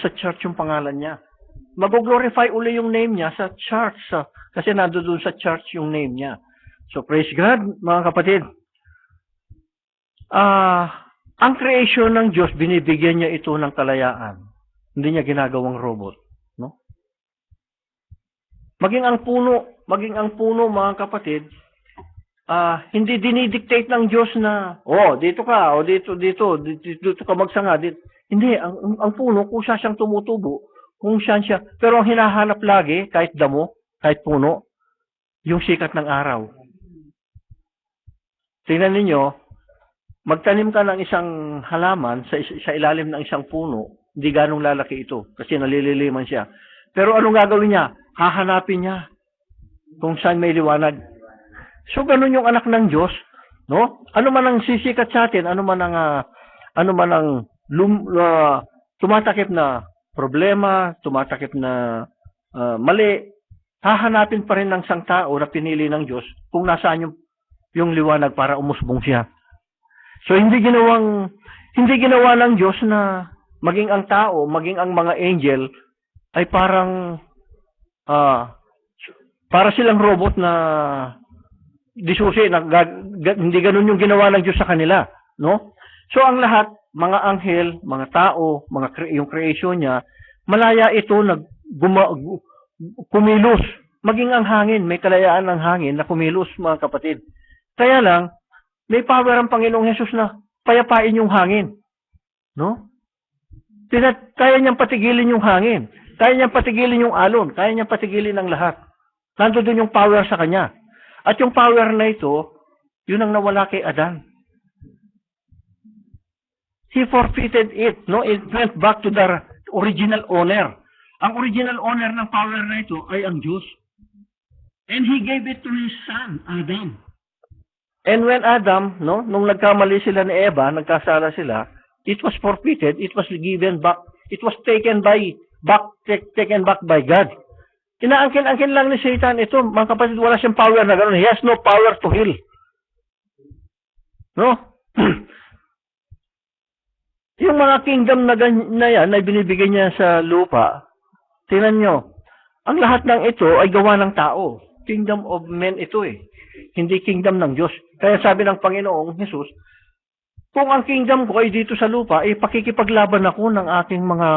sa church yung pangalan niya. Mag-glorify uli yung name niya sa church. Kasi nandoon sa church yung name niya. So praise God, mga kapatid. Ang creation ng Diyos, binibigyan niya ito ng kalayaan. Hindi niya ginagawang robot. No? Maging ang puno, mga kapatid, hindi dinidictate ng Diyos na, dito ka, dito ka magsanga. Hindi, ang puno, kung siya siyang tumutubo, kung siya. Pero ang hinahanap lagi, kahit damo, kahit puno, yung sikat ng araw. Tingnan ninyo, magtanim ka ng isang halaman sa ilalim ng isang puno, hindi ganong lalaki ito kasi nalililiman siya. Pero anong gagawin niya? Hahanapin niya kung saan may liwanag. So ganun yung anak ng Diyos, no? Ano man ang sisikat sa atin, ano man ang tumatakip na problema, tumatakip na mali, hahanapin pa rin ng isang tao na pinili ng Diyos kung nasaan yung liwanag para umusbong siya. So hindi ginawa ng Diyos na maging ang tao, maging ang mga angel ay parang para silang robot na disusi na hindi ganun yung ginawa ng Diyos sa kanila, no? So ang lahat, mga anghel, mga tao, yung creation niya, malaya ito kumilos. Maging ang hangin, may kalayaan ng hangin na kumilos, mga kapatid. Kaya lang, may power ang Panginoong Hesus na payapain yung hangin. No? Kaya niyang patigilin yung hangin. Kaya niyang patigilin yung alon. Kaya niyang patigilin ang lahat. Nandoon yung power sa kanya. At yung power na ito, yun ang nawala kay Adan. He forfeited it. No? It went back to the original owner. Ang original owner ng power na ito ay ang Diyos. And He gave it to His son, Adam. And when Adam, no, nung nagkamali sila ni Eva, nagkasala sila, it was forfeited, it was given back, it was taken back by God. Inaangkin-angkin lang ni Satan ito, mga kapatid, wala siyang power na gano'n. He has no power to heal. No? Yung mga kingdom na yan, na binibigay niya sa lupa, tingnan nyo, ang lahat ng ito ay gawa ng tao. Kingdom of men ito eh. Hindi kingdom ng Diyos. Kaya sabi ng Panginoong Jesus, kung ang kingdom ko ay dito sa lupa, pakikipaglaban ako ng aking mga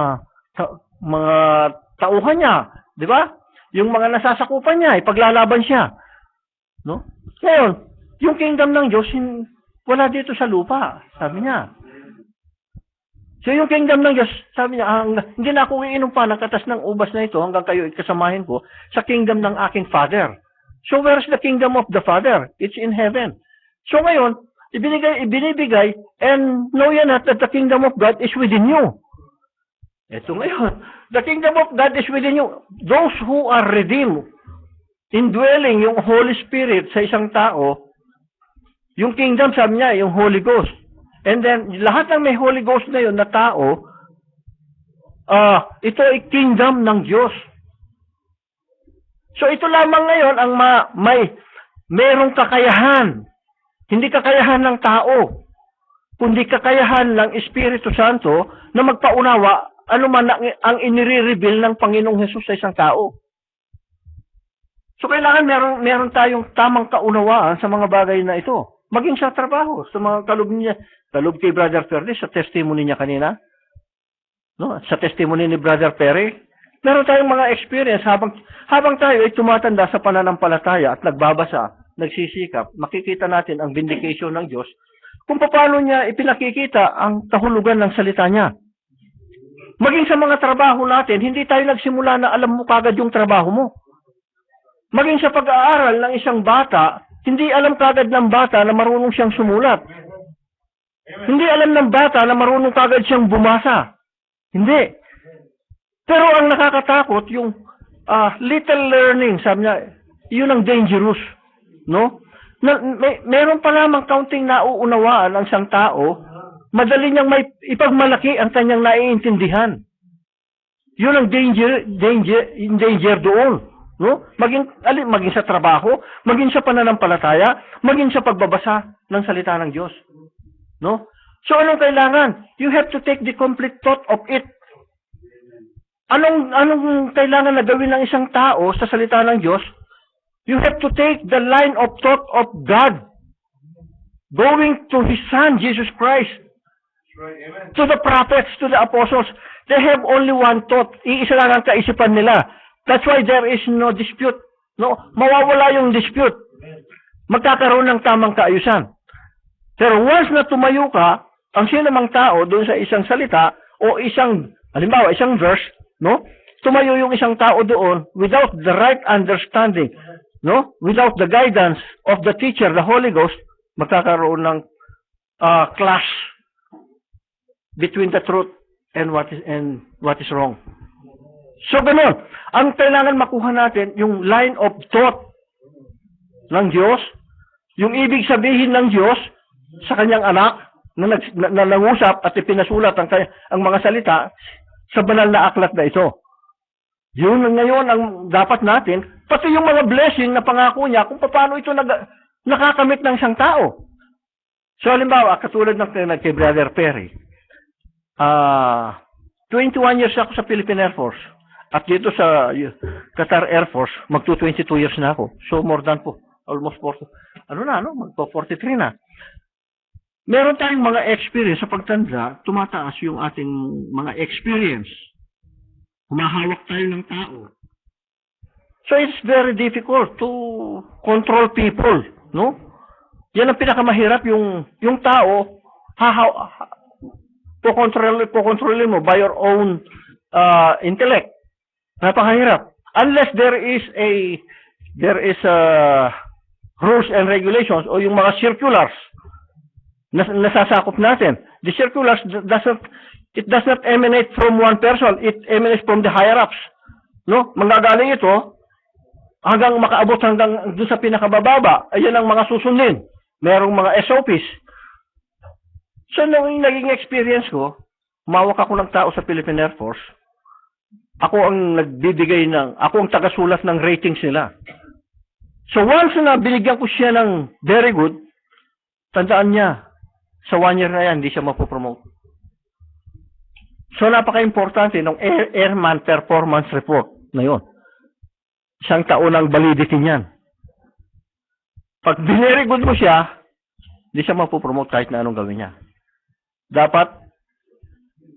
tauhan niya. Di ba? Yung mga nasasakupan niya, ipaglalaban siya. No? Ngayon, yung kingdom ng Diyos, wala dito sa lupa. Sabi niya. So yung kingdom ng Diyos, sabi niya, hindi na ako iinom pa ng katas ng ubas na ito hanggang kayo ikasamahin ko sa kingdom ng aking Father. So where's the kingdom of the Father? It's in heaven. So ngayon, ibinibigay, and know ye not that the kingdom of God is within you. Ito ngayon, the kingdom of God is within you. Those who are redeemed, indwelling yung Holy Spirit sa isang tao, yung kingdom, sabi niya, yung Holy Ghost. And then, lahat ng may Holy Ghost na yun na tao, ito ay kingdom ng Diyos. So ito lamang ngayon ang mayroong kakayahan. Hindi kakayahan ng tao, kundi kakayahan ng Espiritu Santo na magpaunawa ano man ang inire-reveal ng Panginoong Hesus sa isang tao. So kailangan meron tayong tamang kaunawaan sa mga bagay na ito. Maging sa trabaho, sa mga kalob kay Brother Perry, sa testimony niya kanina, no? Sa testimony ni Brother Perry, meron tayong mga experience habang tayo ay tumatanda sa pananampalataya at nagbabasa, nagsisikap, makikita natin ang vindication ng Diyos kung paano niya ipinakikita ang kahulugan ng salita niya. Maging sa mga trabaho natin, hindi tayo nagsimula na alam mo kagad yung trabaho mo. Maging sa pag-aaral ng isang bata, hindi alam kagad ng bata na marunong siyang sumulat. Hindi alam ng bata na marunong kagad siyang bumasa. Hindi. Pero ang nakakatakot, yung little learning, sabi niya, yun ang dangerous. No? Meron pa lamang kaunting nauunawaan ang isang tao, madali niyang may ipagmalaki ang kanyang naiintindihan. Yun ang danger doon. No? Maging sa trabaho, maging sa pananampalataya, maging sa pagbabasa ng salita ng Diyos. No? So anong kailangan? You have to take the complete thought of it. Anong kailangan na gawin ng isang tao sa salita ng Diyos? You have to take the line of thought of God, going to His Son, Jesus Christ, to the prophets, to the apostles. They have only one thought. Iisa lang ang kaisipan nila. That's why there is no dispute. No, mawawala yung dispute. Magkakaroon ng tamang kaayusan. Pero once na tumayo ka, ang sinamang tao doon sa isang salita o isang, halimbawa, isang verse, no? Tumayo yung isang tao doon without the right understanding, no? Without the guidance of the teacher, the Holy Ghost, magkakaroon ng clash between the truth and what is wrong. So ganun, ang kailangan makuha natin yung line of thought ng Diyos, yung ibig sabihin ng Diyos sa kanyang anak na nangusap at ipinasulat ang mga salita sa banal na aklat na ito. Yun ngayon ang dapat natin, pati yung mga blessing na pangako niya kung paano ito nakakamit ng isang tao. So halimbawa, katulad ng kay Brother Perry, 21 years ako sa Philippine Air Force. At dito sa Qatar Air Force, magto-22 years na ako. So more than po, almost 40. Magpo-43 na. Meron tayong mga experience sa pagtanda, tumataas yung ating mga experience. Humahawak tayo ng tao. So it's very difficult to control people, no? Yan ang pinakamahirap, yung tao, kontrolin mo by your own intellect. Napakahirap. Unless there is rules and regulations o yung mga circulars na nasasakop natin. The circulars does not emanate from one person. It emanates from the higher-ups. No? Manggagaling ito hanggang makaabot hanggang doon sa pinakabababa. Ayan ang mga susundin. Merong mga SOPs. So, nung naging experience ko, umawak ako ng tao sa Philippine Air Force. Ako ang ako ang tagasulat ng ratings nila. So, once na binigyan ko siya ng very good, tandaan niya, sa 1 year na yan, hindi siya mapopromote. So, napaka-importante ng Airman Performance Report na yun. Isang taon ang validity niyan. Pag very good mo siya, hindi siya mapopromote kahit na anong gawin niya. Dapat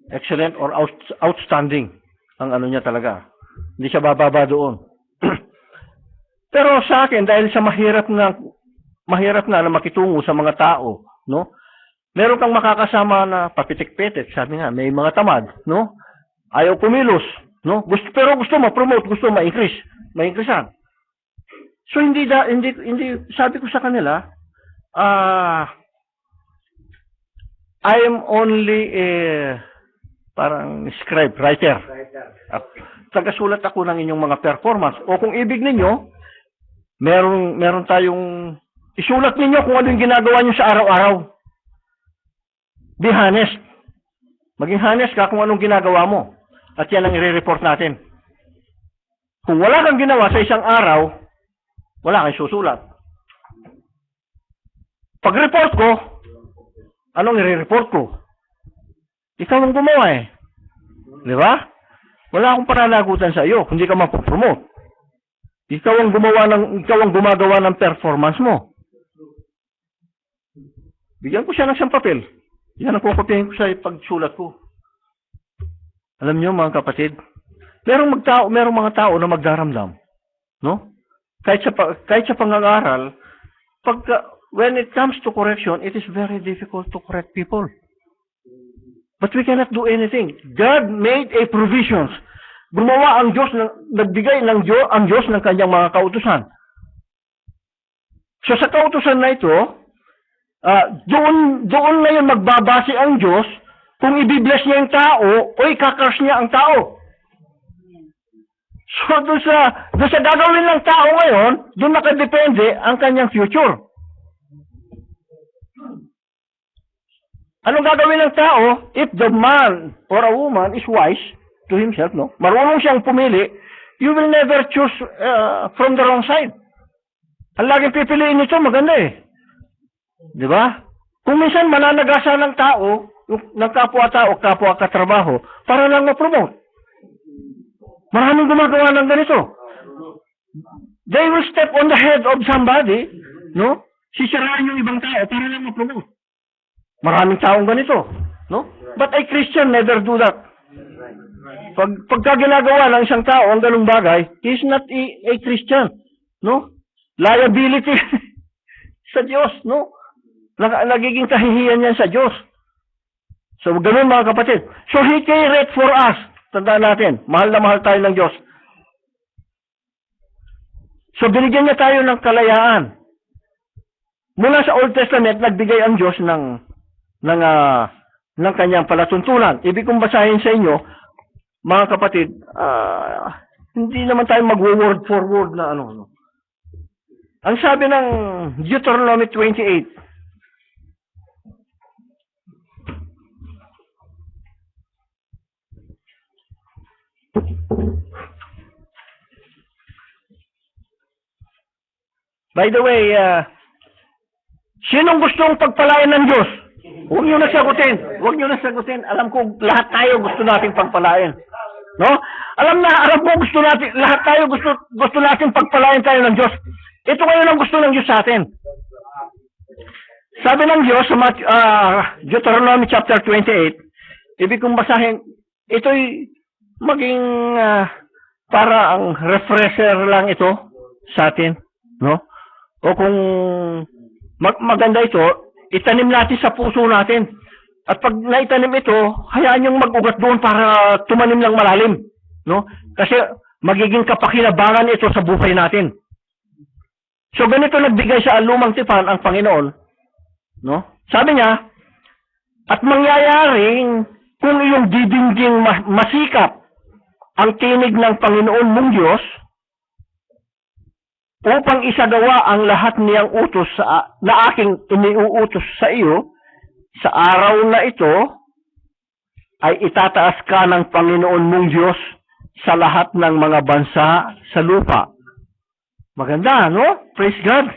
excellent or outstanding ang ano niya talaga. Hindi siya bababa doon. Pero sa akin, dahil sa mahirap na makitungo sa mga tao, no? Meron kang makakasama na papitik-pitik, sabi nga, may mga tamad, no? Ayaw kumilos, no? Pero gusto ma-promote, gusto ma-increasean. So hindi sabi ko sa kanila, I am only parang scribe, writer. Tagasulat ako ng inyong mga performance. O kung ibig ninyo, meron tayong isulat ninyo kung ano yung ginagawa nyo sa araw-araw. Be honest. Maging honest ka kung anong ginagawa mo. At yan ang i-report natin. Kung wala kang ginawa sa isang araw, wala kang susulat. Pag-report ko, anong i-report ko? Ikaw ang gumawa eh. Di ba? Wala akong pananagutan sa iyo, hindi ka mapopromote. Ikaw ang gumagawa ng performance mo. Bigyan ko siya ng isang papel. Yan ang kukupihin ko sa pagsulat ko. Alam niyo mga kapatid, merong mga tao na magdaramdam, no? Kahit sa pang-aaral, when it comes to correction, it is very difficult to correct people. But we cannot do anything. God made a provisions. Gumawa ang Diyos, nagbigay ang Diyos ng kanyang mga kautusan. So sa kautusan na ito, doon ngayon magbabase ang Diyos kung i-bless niya yung tao o i-curse niya ang tao. So doon sa gagawin ng tao ngayon, doon nakadepende ang kanyang future. Anong gagawin ng tao if the man or a woman is wise to himself, no? Marunong siyang pumili, you will never choose from the wrong side. Ang laging pipiliin nito, maganda eh. Di ba? Kung minsan mananagasa ng tao, ng kapwa-tao, kapwa-katrabaho, para lang ma-promote. Maraming gumagawa ng ganito. They will step on the head of somebody, no? Sisirain yung ibang tao para lang ma-promote. Maraming taong ganito, no? But a Christian never do that. Pagka ginagawa ng isang tao ang ganung bagay, he is not a Christian, no? Liability sa Diyos, no? Nagiging kahihiyan yan sa Diyos. So, ganun mga kapatid. So, He cared for us. Tandaan natin, mahal na mahal tayo ng Diyos. So, binigyan niya tayo ng kalayaan. Mula sa Old Testament, nagbigay ang Diyos ng kanyang palatuntunan. Ibig kong basahin sa inyo, mga kapatid, hindi naman tayo mag-word for word na ano. Ang sabi ng Deuteronomy 28, by the way, sinong gustong pagpalain ng Diyos? Huwag niyo na sagutin. Huwag niyo na sagutin. Alam ko, lahat tayo gusto nating pagpalain. No? Alam ko, lahat tayo gusto nating pagpalain tayo ng Diyos. Ito ngayon ang gusto ng Diyos sa atin. Sabi ng Diyos sa Deuteronomy chapter 28, ibig kong basahin, ito'y maging para ang refresher lang ito sa atin. No? O kung maganda ito, itanim natin sa puso natin. At pag naitanim ito, hayaan yung mag-ugat doon para tumanim ng malalim. No? Kasi magiging kapakinabangan ito sa buhay natin. So ganito nagbigay sa lumang tipan ang Panginoon. No? Sabi niya, at mangyayaring kung iyong didingging masikap ang tinig ng Panginoon mong Diyos, upang isagawa ang lahat niyang utos na aking iniuutos sa iyo, sa araw na ito, ay itataas ka ng Panginoon mong Diyos sa lahat ng mga bansa sa lupa. Maganda, no? Praise God.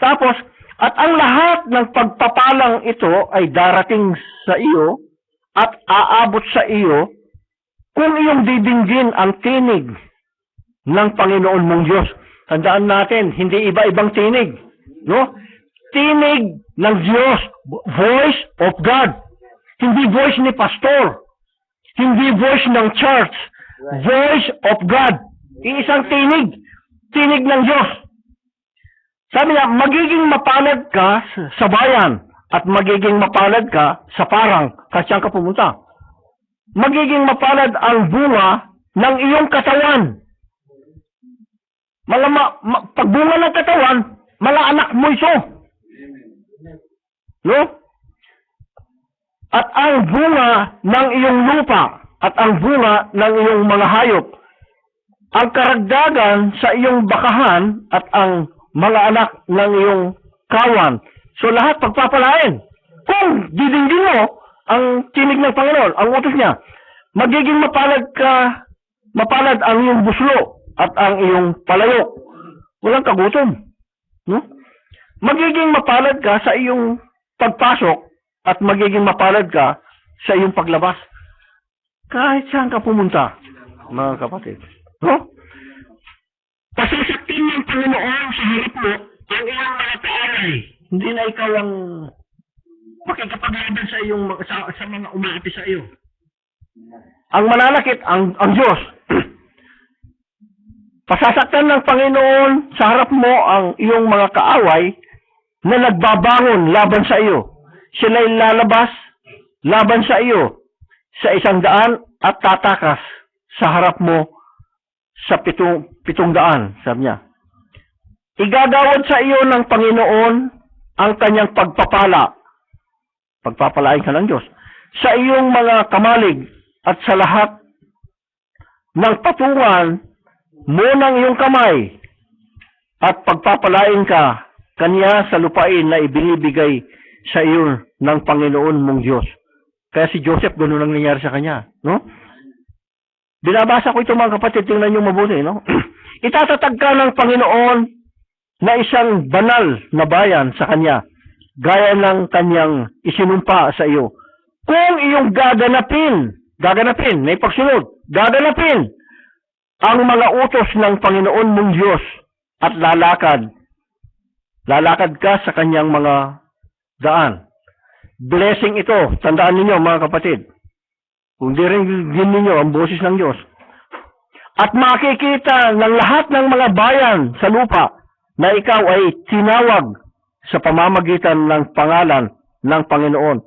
Tapos, at ang lahat ng pagpapalang ito ay darating sa iyo at aabot sa iyo kung iyong didinggin ang tinig ng Panginoon mong Diyos. Tandaan natin, hindi iba-ibang tinig. No? Tinig ng Diyos. Voice of God. Hindi voice ni pastor. Hindi voice ng church. Voice of God. Iisang tinig. Tinig ng Diyos. Sabi niya, magiging mapalad ka sa bayan at magiging mapalad ka sa parang kasi saan ka pumunta. Magiging mapalad ang bunga ng iyong katawan. Pagbunga ng katawan, malaanak mo ito. No? At ang bunga ng iyong lupa at ang bunga ng iyong mga hayop, ang karagdagan sa iyong bakahan at ang mga anak ng iyong kawan. So lahat pagpapalain. Kung didinggin mo ang tinig ng Panginoon, ang utos niya, magiging mapalad ang iyong buslo at ang iyong palayok. Walang kagutom. No? Magiging mapalad ka sa iyong pagpasok at magiging mapalad ka sa iyong paglabas. Kahit saan ka pumunta, mga kapatid. No? Pasasaktin ng Panginoon sa harap mo ang iyong mga paaray. Hindi na ikaw ang makikipaglaban sa mga umaapi sa iyo. Ang mananakit, ang Diyos. Pasasaktan ng Panginoon sa harap mo ang iyong mga kaaway na nagbabangon laban sa iyo. Sila'y lalabas laban sa iyo sa 100 at tatakas sa harap mo sa 700, sabi niya. Igagawad sa iyo ng Panginoon ang kanyang pagpapala. Pagpapalain ka ng Diyos. Sa iyong mga kamalig at sa lahat ng patungan mo ng iyong kamay at pagpapalain ka kanya sa lupain na ibinibigay sa iyo ng Panginoon mong Diyos. Kaya si Joseph, ganoon ang nangyari sa kanya. No? Binabasa ko ito mga kapatid, tingnan nyo mabuti. No? Itatatag ka ng Panginoon na isang banal na bayan sa kanya, gaya ng kanyang isinumpa sa iyo. Kung iyong gaganapin, may pagsunod, gaganapin ang mga utos ng Panginoon mong Diyos at lalakad ka sa kanyang mga daan. Blessing ito, tandaan ninyo mga kapatid. Kung di rin ninyo ang boses ng Diyos. At makikita ng lahat ng mga bayan sa lupa na ikaw ay tinawag sa pamamagitan ng pangalan ng Panginoon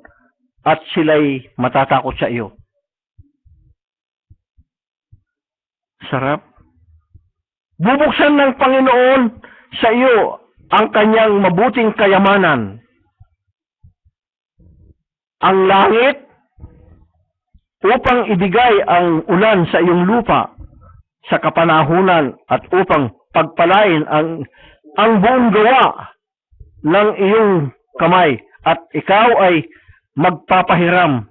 at sila'y matatakot sa iyo. Sarap. Bubuksan ng Panginoon sa iyo ang kanyang mabuting kayamanan. Ang langit upang ibigay ang ulan sa iyong lupa sa kapanahunan at upang pagpalain ang buong gawa ng iyong kamay at ikaw ay magpapahiram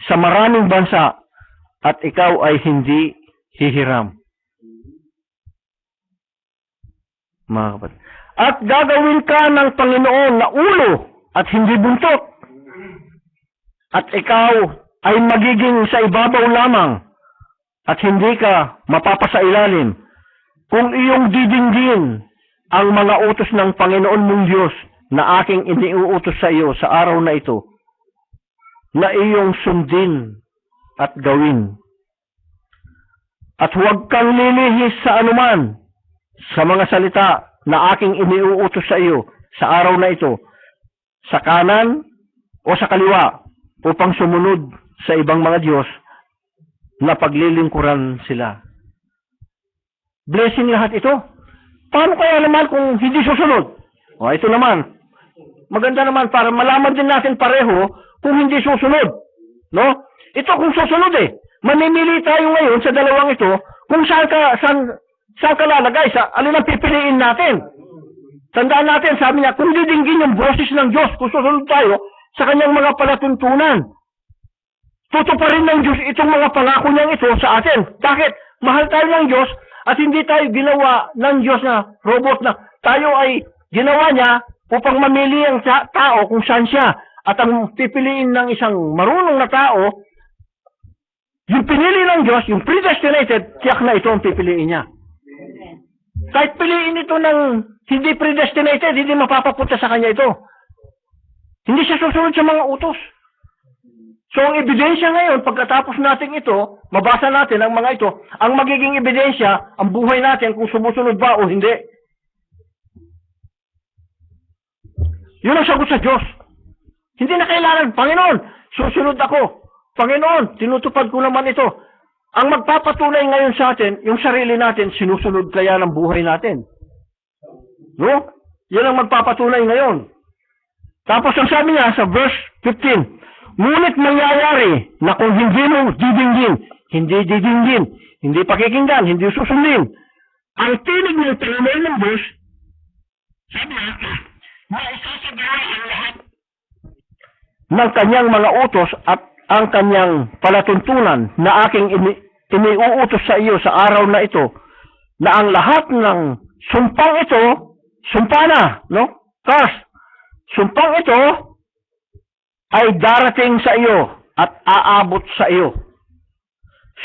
sa maraming bansa at ikaw ay hindi hihiram. Mga kapatid. At gagawin ka ng Panginoon na ulo at hindi buntot. At ikaw ay magiging sa ibabaw lamang at hindi ka mapapasailalim kung iyong didinggin ang mga utos ng Panginoon mong Diyos na aking iniuutos sa iyo sa araw na ito, na iyong sundin at gawin. At huwag kang lilihis sa anuman sa mga salita na aking iniuutos sa iyo sa araw na ito, sa kanan o sa kaliwa, upang sumunod sa ibang mga Diyos na paglilingkuran sila. Blessing lahat ito. Paano kaya naman kung hindi susunod? O, ito naman. Maganda naman para malaman din natin pareho kung hindi susunod. No? Ito kung susunod eh. Mamimili tayo ngayon sa dalawang ito kung saan ka lalagay, sa alin ang pipiliin natin. Tandaan natin, sabi niya, kung didinggin yung boses ng Diyos, kung susunod tayo sa kanyang mga palatuntunan, tutuparin ng Diyos itong mga pangako niyang ito sa atin. Bakit? Mahal tayo ng Diyos at hindi tayo ginawa ng Diyos na robot na tayo ay ginawa niya upang mamili ang tao kung saan siya. At ang pipiliin ng isang marunong na tao, yung pinili ng Diyos, yung predestinated, tiyak na ito ang pipiliin niya. Kahit piliin ito ng hindi predestinated, hindi mapapapunta sa kanya ito. Hindi siya susunod sa mga utos. So, ang ebidensya ngayon, pagkatapos natin ito, mabasa natin ang mga ito, ang magiging ebidensya, ang buhay natin kung sumusunod ba o hindi. Yun ang sagot sa Diyos. Hindi na kailangan, Panginoon, susunod ako. Panginoon, tinutupad ko naman ito. Ang magpapatunay ngayon sa atin, yung sarili natin, sinusunod kaya ng buhay natin. No? Yan ang magpapatunay ngayon. Tapos ang sabi niya sa verse 15, ngunit mangyayari na kung hindi mo didinggin, hindi pakikinggan, hindi susundin, ang tinig ng Panginoon ng Diyos, sabi niya, na isasagawa ang lahat ng kanyang mga utos at ang kanyang palatuntunan na aking iniuutos sa iyo sa araw na ito, na ang lahat ng sumpang ito, sumpa na, no? First, sumpang ito ay darating sa iyo at aabot sa iyo.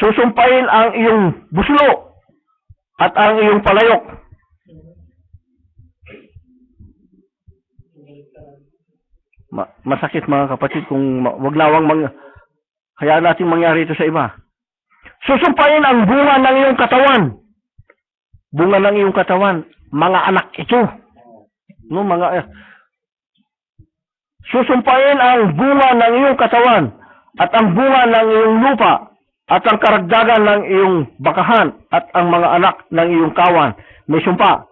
Susumpain ang iyong buslo at ang iyong palayok. Masakit mga kapatid kung wag lawang kaya natin mangyari ito sa iba. Susumpain ang bunga ng iyong katawan. Bunga ng iyong katawan, mga anak ito. No, susumpain ang bunga ng iyong katawan at ang bunga ng iyong lupa at ang karagdagan ng iyong bakahan at ang mga anak ng iyong kawan. May sumpa.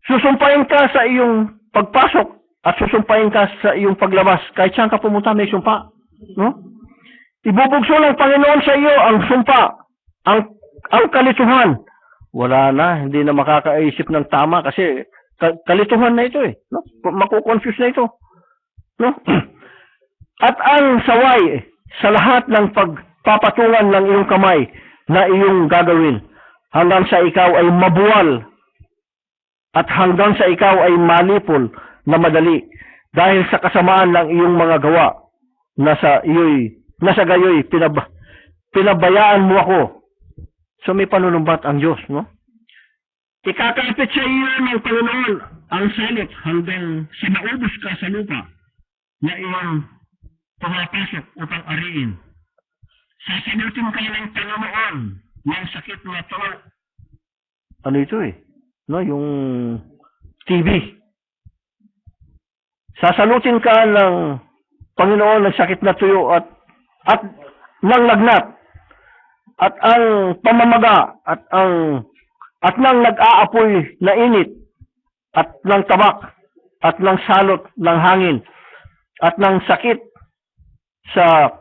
Susumpain ka sa iyong pagpasok at susumpain ka sa iyong paglabas. Kahit saan ka pumunta, may sumpa. No? Ibubugso ng Panginoon sa iyo ang sumpa, ang kalituhan. Wala na, hindi na makakaisip ng tama kasi kalituhan na ito eh. No? Makukonfuse na ito. No? At ang saway sa lahat ng pagpapatungan ng iyong kamay na iyong gagawin hanggang sa ikaw ay mabuwal at hanggang sa ikaw ay malipol na madali dahil sa kasamaan ng iyong mga gawa na sa gayoy pinabayaan mo ako So may panunumbat ang Diyos, no? Ikakapit sa iyo ng Panginoon ang salot hanggang sa maubos ka sa lupa na iyong pumapasok upang ariin. Sasagutin ka ng Panginoon ng sakit na tulo. Ano ito eh? No, yung TV. Sasalutin ka ng Panginoon ng sakit na tuyo at ng lagnat at ang pamamaga at ng nag-aapoy na init at ng tabak at ng salot ng hangin at ng sakit sa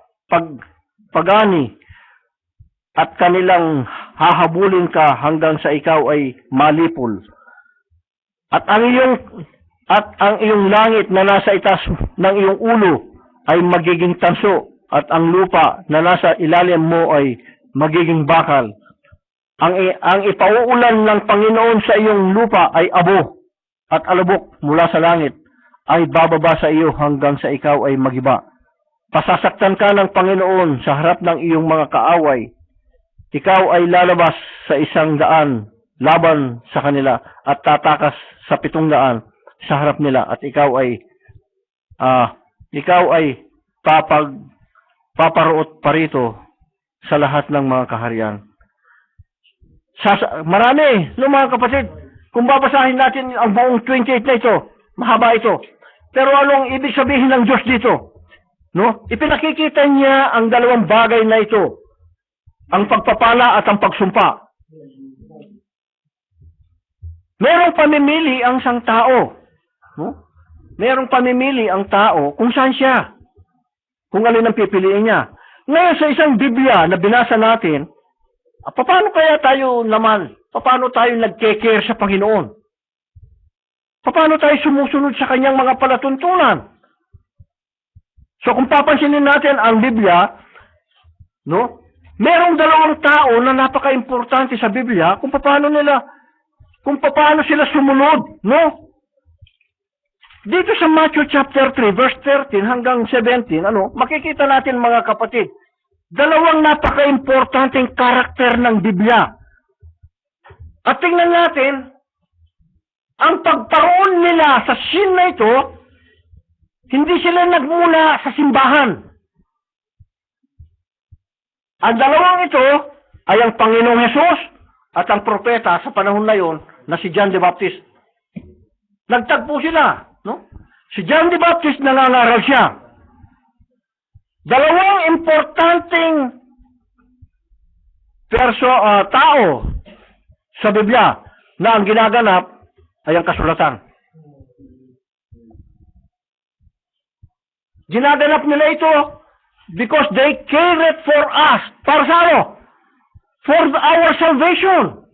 pagani at kanilang hahabulin ka hanggang sa ikaw ay malipol. At ang iyong langit na nasa itaas ng iyong ulo ay magiging tanso at ang lupa na nasa ilalim mo ay magiging bakal. Ang ipauulan ng Panginoon sa iyong lupa ay abo at alubok mula sa langit ay bababa sa iyo hanggang sa ikaw ay magiba. Pasasaktan ka ng Panginoon sa harap ng iyong mga kaaway. Ikaw ay lalabas sa 100 laban sa kanila at tatakas sa 700 sa harap nila at ikaw ay paparuot parito sa lahat ng mga kaharian. Marami, no mga kapatid, kung babasahin natin ang buong 28 na ito, mahaba ito. Pero anong ibig sabihin ng Diyos dito? No? Ipinakikita niya ang dalawang bagay na ito, ang pagpapala at ang pagsumpa. Merong pamimili ang isang tao. No? Merong pamimili ang tao kung saan siya, kung alin ang pipiliin niya. Ngayon sa isang Biblia na binasa natin, paano kaya tayo naman, paano tayo nagke-care sa Panginoon? Paano tayo sumusunod sa kanyang mga palatuntunan? So kung papansinin natin ang Biblia, no? Merong dalawang tao na napaka-importante sa Biblia kung paano sila sumunod, no? Dito sa Matthew chapter 3 verse 13 hanggang 17, makikita natin mga kapatid, dalawang napaka-importanteng karakter ng Biblia. At tingnan natin, ang pagparoon nila sa scene na ito, hindi sila nagmula sa simbahan. Ang dalawang ito ay ang Panginoong Hesus at ang propeta sa panahon na yon na si John the Baptist. Nagtagpo sila, no? Si John the Baptist nangangaral siya. Dalawang importanteng tao sa Biblia na ang ginaganap ay ang kasulatan. Ginaganap nila ito because they cared for us. Para sa ano? For our salvation.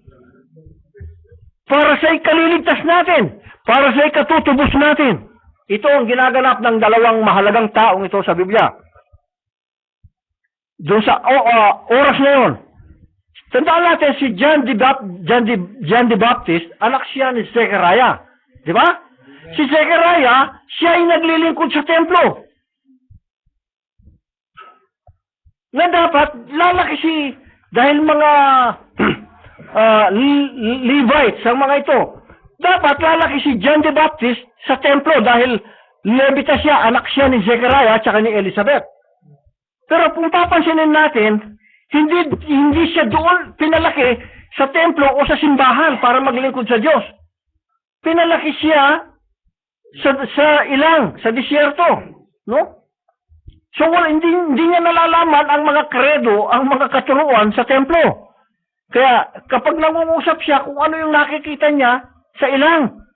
Para sa ikaliligtas natin. Para sa ikatutubos natin. Ito ang ginaganap ng dalawang mahalagang taong ito sa Biblia. Doon sa oras na yun. Tandaan natin si John the Baptist, anak siya ni Zechariah. Di ba? Si Zechariah, siya ay naglilingkod sa templo. Na dapat lalaki dahil mga Levites ang mga ito. Dapat lalaki si John the Baptist sa templo dahil Levita siya, anak siya ni Zechariah at saka ni Elizabeth. Pero kung papansinin natin, hindi siya doon pinalaki sa templo o sa simbahan para maglingkod sa Diyos. Pinalaki siya sa disyerto, no? So hindi niya nalalaman ang mga kredo, ang mga katuruan sa templo. Kaya kapag nangungusap siya kung ano yung nakikita niya sa ilang,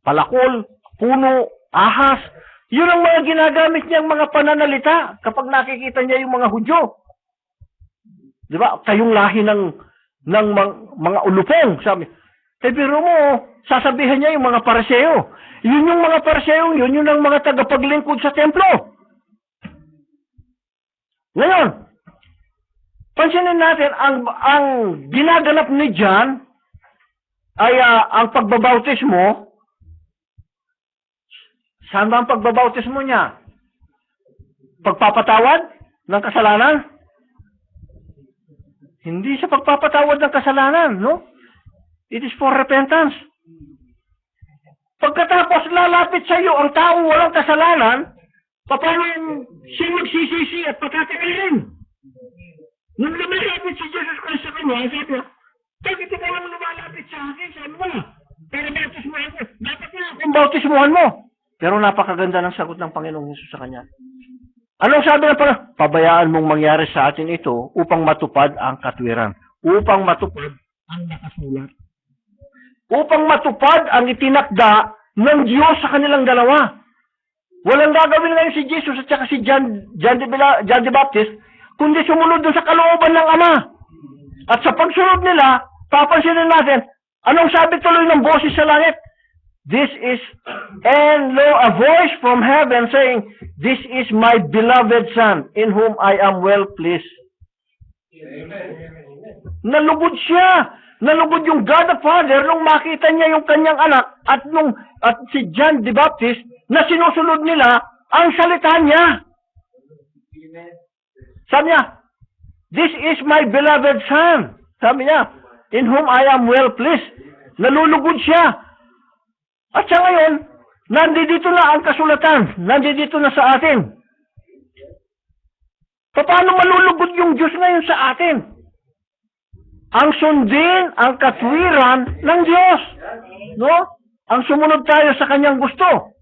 palakol, puno, ahas, yun ang mga ginagamit niyang mga pananalita kapag nakikita niya yung mga Hudyo. Di ba? Kayong lahi ng mga ulupong, sabi. Pero mo, sasabihin niya yung mga Pariseo. Yun yung mga Pariseo, yun ang mga tagapaglingkod sa templo. Ngayon, pansinin natin, ang ginaganap ni John ay ang pagbabautismo. Saan ba ang pagbabautismo niya? Pagpapatawad ng kasalanan? Hindi sa pagpapatawad ng kasalanan, no? It is for repentance. Pagkatapos lalapit sa iyo ang taong walang kasalanan, paano siya magsisisi at patatagalin? Nung lumalapit si Jesus Christ sa kanya, sabi niya, bakit ikaw lang lumalapit sa akin? Sabi mo, para bautismuhan ko. Dapat na akong bautismuhan mo. Pero napakaganda ng sagot ng Panginoong Hesus sa kanya. Anong sabi ng Panginoon? Pabayaan mong mangyari sa atin ito upang matupad ang katwiran. Upang matupad ang nakasulat. Upang matupad ang itinakda ng Diyos sa kanilang dalawa. Walang gagawin ngayon si Jesus at saka si John the Baptist, kundi sumunod doon sa kalooban ng Ama. At sa pagsunod nila, papansinin natin, anong sabi tuloy ng boses sa langit? This is, and lo, a voice from heaven saying, this is my beloved Son, in whom I am well pleased. Nalugod siya. Nalugod yung God the Father nung makita niya yung kanyang anak at si John the Baptist na sinusunod nila ang salita niya. Sabi niya, this is my beloved Son. Sabi niya, in whom I am well pleased. Nalulugod siya. At sa ngayon, nandito na ang kasulatan. Nandito na sa atin. Paano malulugod yung Diyos ngayon sa atin? Ang sundin ang katwiran ng Diyos. No? Ang sumunod tayo sa kanyang gusto.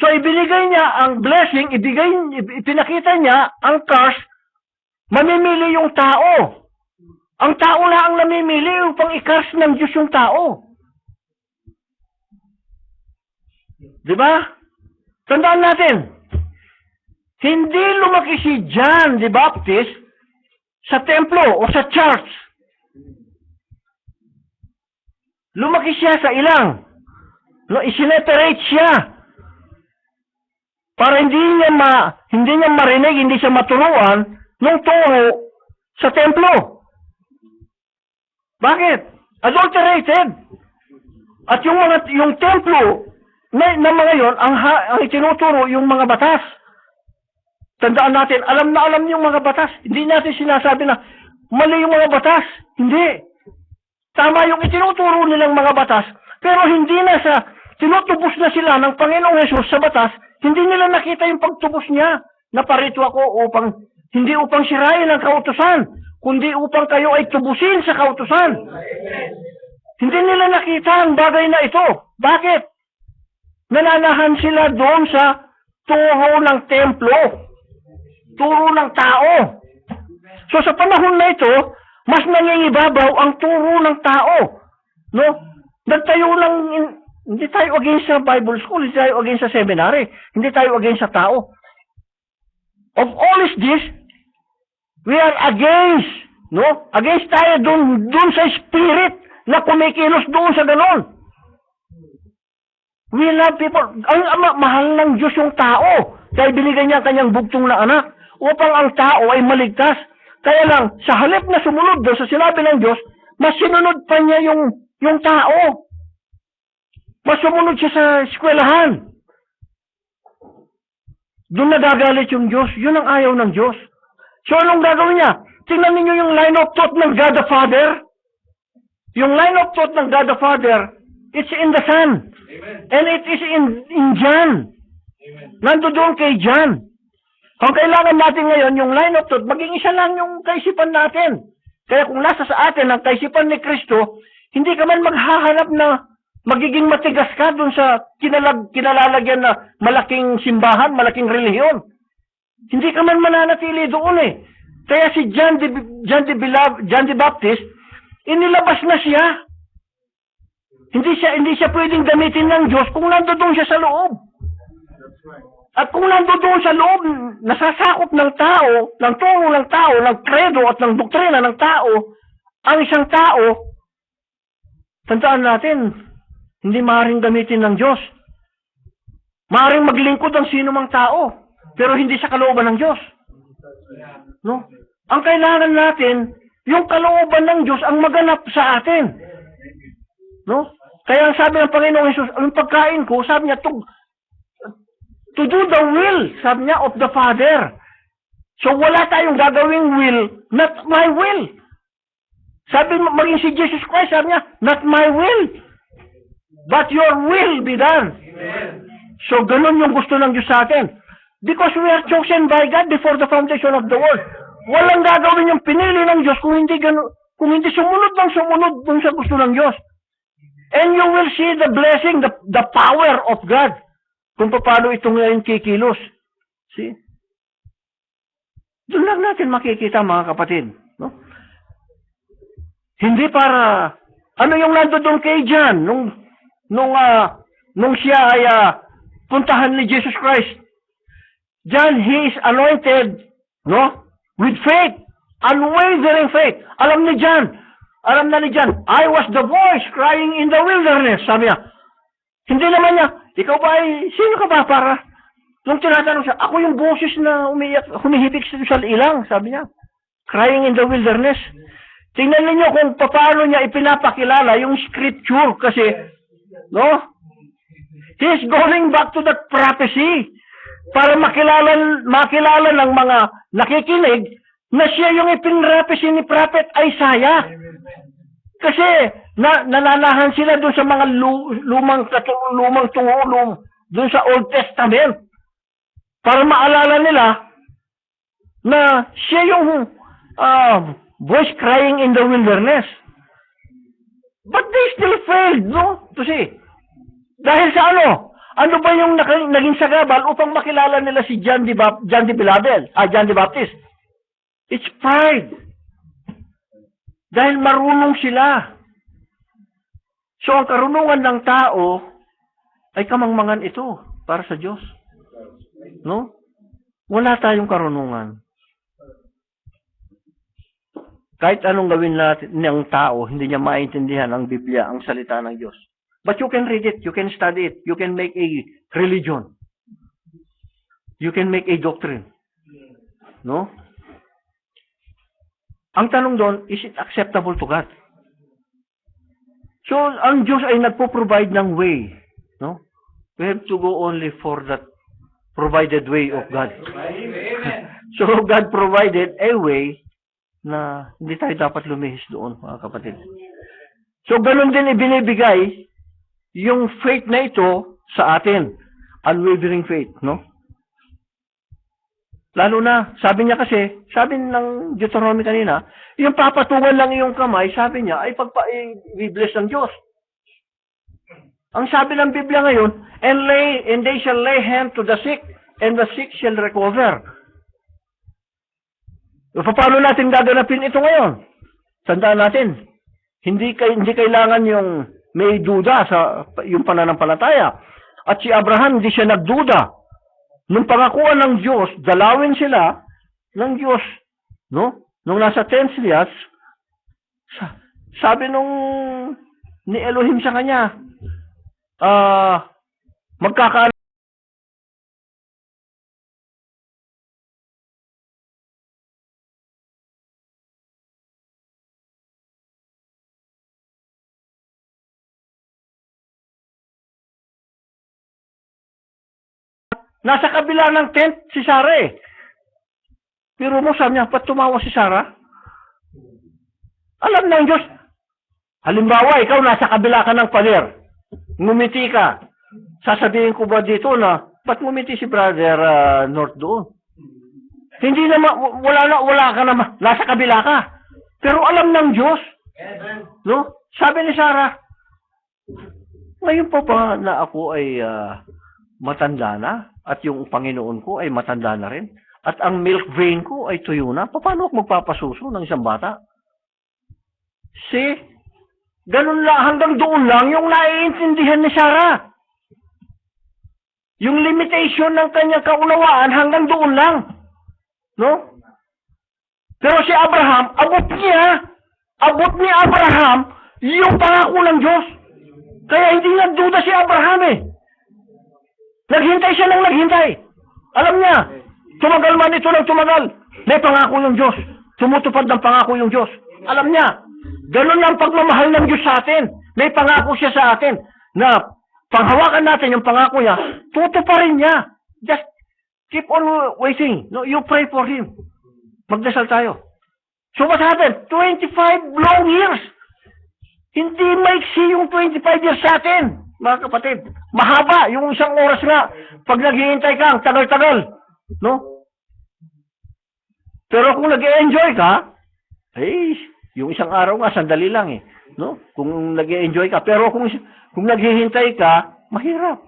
So, ibinigay niya ang blessing, ipinakita niya ang curse, mamimili yung tao. Ang tao na ang namimili upang i-curse ng Diyos yung tao. Diba? Tandaan natin, hindi lumaki si John the Baptist sa templo o sa church. Lumaki siya sa ilang. No, isineperate siya. Para hindi niya marinig, hindi siya maturuan nung tungo sa templo. Bakit? Adulterated. At yung templo na mga yon ang itinuturo yung mga batas. Tandaan natin, alam na alam yung mga batas. Hindi natin sinasabi na mali yung mga batas. Hindi. Tama yung itinuturo nilang mga batas, pero hindi na tinutubos na sila ng Panginoong Hesus sa batas, hindi nila nakita yung pagtubos niya. Naparito ako hindi upang sirain ang kautusan, kundi upang kayo ay tubusin sa kautusan. Hindi nila nakita ang bagay na ito. Bakit? Nananahan sila doon sa turo ng templo, turo ng tao. So sa panahon na ito, mas nangingibabaw ang turo ng tao. No? Nagtayo lang, hindi tayo against sa Bible school, hindi tayo against sa seminary, hindi tayo against sa tao. Of all is this, we are against, no? Against tayo dun sa spirit na kumikilos doon sa ganon. We love people. Ang mahal ng Diyos yung tao. Kaya binigay niya kanyang bugtong na anak upang ang tao ay maligtas. Kaya lang, sa halip na sumunod doon sa sinabi ng Diyos, mas sinunod pa niya yung tao. Mas sumunod siya sa eskwelahan. Doon nagagalit yung Diyos. Yun ang ayaw ng Diyos. So, anong gagawin niya? Tingnan ninyo yung line of thought ng God the Father. Yung line of thought ng God the Father, it's in the Son. Amen. And it is in John. Amen. Nandoon kay John. Kung kailangan natin ngayon, yung line of thought, maging isa lang yung kaisipan natin. Kaya kung nasa sa atin ang kaisipan ni Kristo, hindi ka man maghahanap na magiging matigas ka dun sa kinalalagyan na malaking simbahan, malaking relihiyon. Hindi ka man mananatili doon eh. Kaya si John the Baptist, inilabas na siya. Hindi siya pwedeng gamitin ng Diyos kung nandoon siya sa loob. At kung nandoon sa loob, nasasakop ng tao, ng turo ng tao, ng credo at ng doktrina ng tao, ang isang tao, tandaan natin, hindi maaaring gamitin ng Diyos. Maaaring maglingkod ang sino mang tao, pero hindi sa kalooban ng Diyos. No? Ang kailangan natin, yung kalooban ng Diyos ang maganap sa atin. No? Kaya ang sabi ng Panginoong Hesus, ang pagkain ko, sabi niya, to do the will, sabi niya, of the Father. So wala tayong gagawing will, not my will. Sabi mo, maging si Jesus Christ, sabi niya, not my will, but your will be done. So, ganun yung gusto ng Diyos sa atin. Because we are chosen by God before the foundation of the world. Walang gagawin yung pinili ng Diyos kung hindi ganun, kung hindi sumunod dun sa gusto ng Diyos. And you will see the blessing, the power of God. Kung paano ito ngayon kikilos. See? Doon lang natin makikita, mga kapatid. No? Hindi para, ano yung nandoon kay John, nung siya ay puntahan ni Jesus Christ. John, he is anointed, no? With faith, unwavering faith. Alam na ni John, I was the voice crying in the wilderness, sabi niya. Hindi naman niya, ikaw ba sino ka ba para? Nung tinatanong siya, ako yung boses na humihipik sa ilang, sabi niya. Crying in the wilderness. Tingnan ninyo kung paano niya ipinapakilala yung scripture kasi, no? He's going back to that prophecy para makilala ng mga nakikinig na siya yung ipinrapesi ni Prophet Isaiah. Kasi nananahan sila doon sa mga lumang tungulong doon sa Old Testament para maalala nila na siya yung voice crying in the wilderness. But they still failed, no? To see. Dahil sa ano? Ano ba yung naging sagabal upang makilala nila si John the Baptist? It's pride. Dahil marunong sila. So, ang karunungan ng tao ay kamangmangan ito para sa Diyos. No? Wala tayong karunungan. Kahit anong gawin natin ng tao, hindi niya maintindihan ang Biblia, ang salita ng Diyos. But you can read it, you can study it, you can make a religion. You can make a doctrine. No? Ang tanong doon, is it acceptable to God? So, ang Diyos ay nagpo-provide ng way. No? We have to go only for that provided way of God. So, God provided a way na hindi tayo dapat lumihis doon, mga kapatid. So, ganun din ibinibigay yung faith na ito sa atin. Unwavering faith, no? Lalo na, sabi niya kasi, sabi ng Deuteronomy kanina, yung papatungan lang yung kamay, sabi niya, ay i-bless ng Diyos. Ang sabi ng Biblia ngayon, and they shall lay hand to the sick, and the sick shall recover. So, paano natin gaganapin ito ngayon? Tandaan natin, hindi kailangan yung may duda sa yung pananampalataya. At si Abraham, hindi siya nagduda. Nung pangakuan ng Diyos, dalawin sila ng Diyos, no? Nung nasa tents niya, sabi ni Elohim sa kanya, magkakaroon nasa kabila ng tent si Sarah eh. Pero mo sabi niya, ba't tumawa si Sarah? Alam ng Diyos. Halimbawa, ikaw nasa kabila ka ng pader. Ngumiti ka. Sasabihin ko ba dito na, ba't ngumiti si Brother North doon? Hindi naman, wala ka naman. Nasa kabila ka. Pero alam ng Diyos. No? Sabi ni Sarah, ngayon pa ba na ako ay matanda na? At yung Panginoon ko ay matanda na rin. At ang milk vein ko ay tuyo na. Paano ako magpapasuso ng isang bata? See? Ganun lang, hanggang doon lang yung naiintindihan ni Sarah. Yung limitation ng kanyang kaunawaan hanggang doon lang. No? Pero si Abraham, abot ni Abraham yung pangako ng Diyos. Kaya hindi nagduda si Abraham eh. Naghintay siya ng naghintay. Alam niya, tumagal man ito ng tumagal. May pangako yung Diyos. Tumutupad ng pangako yung Diyos. Alam niya, ganun lang pagmamahal ng Diyos sa atin. May pangako siya sa atin na panghawakan natin yung pangako niya, tutuparin niya. Just keep on waiting. No, you pray for Him. Magdasal tayo. So what happened? 25 long years. Hindi maiksi yung 25 years sa atin, mga kapatid. Mahaba, yung isang oras nga. Pag naghihintay ka, ang tagal-tagal. No? Pero kung nag-enjoy ka, yung isang araw nga, sandali lang eh. No? Kung nag-enjoy ka. Pero kung naghihintay ka, mahirap.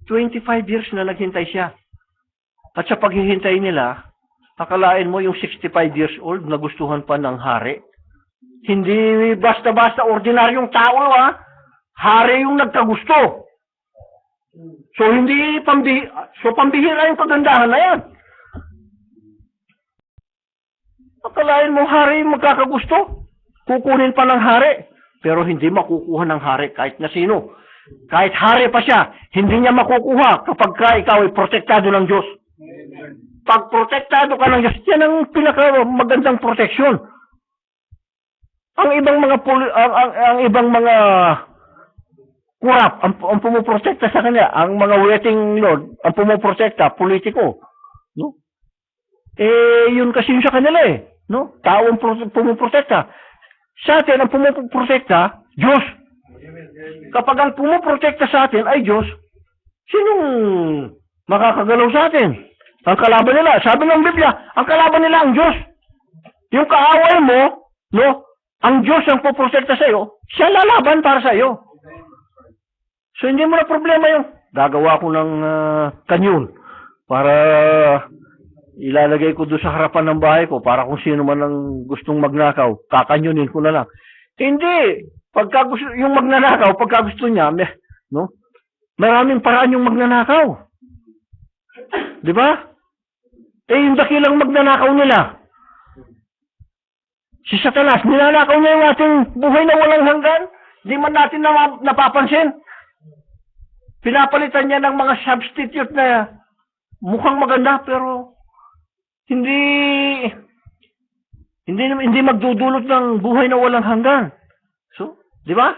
25 years na naghintay siya. At sa paghihintay nila, akalain mo yung 65 years old, nagustuhan pa ng hari. Hindi basta-basta ordinaryong tao, ha? Hari yung nagkagusto. So, pambihira yung kagandahan na yan. Akalain mo, hari yung magkakagusto. Kukunin pa ng hari. Pero hindi makukuha ng hari kahit na sino. Kahit hari pa siya, hindi niya makukuha kapag ikaw ay protektado ng Diyos. Pag protektado ka ng Diyos, yan ang pinakamagandang proteksyon. Ang ibang mga kurap, ang pumuprotekta sa kanya, ang mga waiting lord, ang pumuprotekta, politiko. No? Yun kasi yun sa kanila eh. No? Tao ang pumuprotekta. Sa atin, ang pumuprotekta, Diyos. Kapag ang pumuprotekta sa atin ay Diyos, sinong makakagalaw sa atin? Ang kalaban nila, sabi ng Biblia, ang kalaban nila ang Diyos. Yung kaaway mo, no? Ang Diyos ang puprotekta sa iyo, siya lalaban para sa iyo. So hindi mo na problema yung gagawa ko ng kanyon para ilalagay ko doon sa harapan ng bahay ko para kung sino man ang gustong magnakaw, kakanyunin ko na lang. Hindi. Pagka gusto, yung magnanakaw, pagka gusto niya, no? Maraming paraan yung magnanakaw. Di ba? Yung dakilang magnanakaw nila. Si Satanas, ninanakaw niya yung ating buhay na walang hanggan. Di man natin napapansin. Pinapalitan niya ng mga substitute na mukhang maganda pero hindi magdudulot ng buhay na walang hanggan. So, di ba?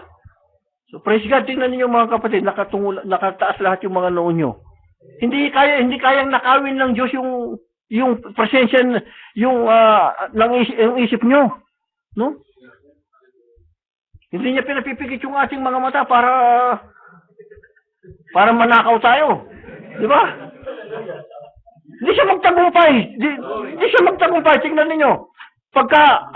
So, praise God, tingnan niyo mga kapatid, nakataas lahat yung mga noon nyo. Hindi kayang nakawin ng Diyos yung presensya, yung isip nyo. No? Hindi niya pinapipikit yung ating mga mata para manakaw tayo. Di ba? Hindi siya magtagumpay. Hindi siya magtagumpay. Tingnan ninyo. Pagka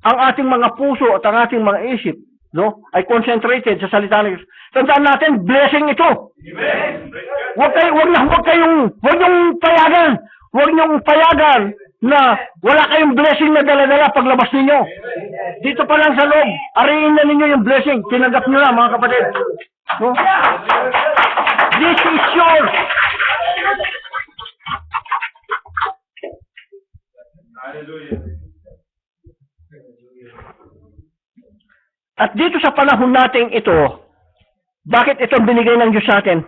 ang ating mga puso at ang ating mga isip, no, ay concentrated sa salita ng Diyos. Tandaan natin, blessing ito. Huwag niyong payagan. Huwag niyong payagan na wala kayong blessing na dala-dala paglabas ninyo. Dito pa lang sa loob, ariin na ninyo yung blessing. Tinanggap nyo na, mga kapatid. No? This is yours. At dito sa panahon nating ito, bakit ito binigay ng Diyos sa atin?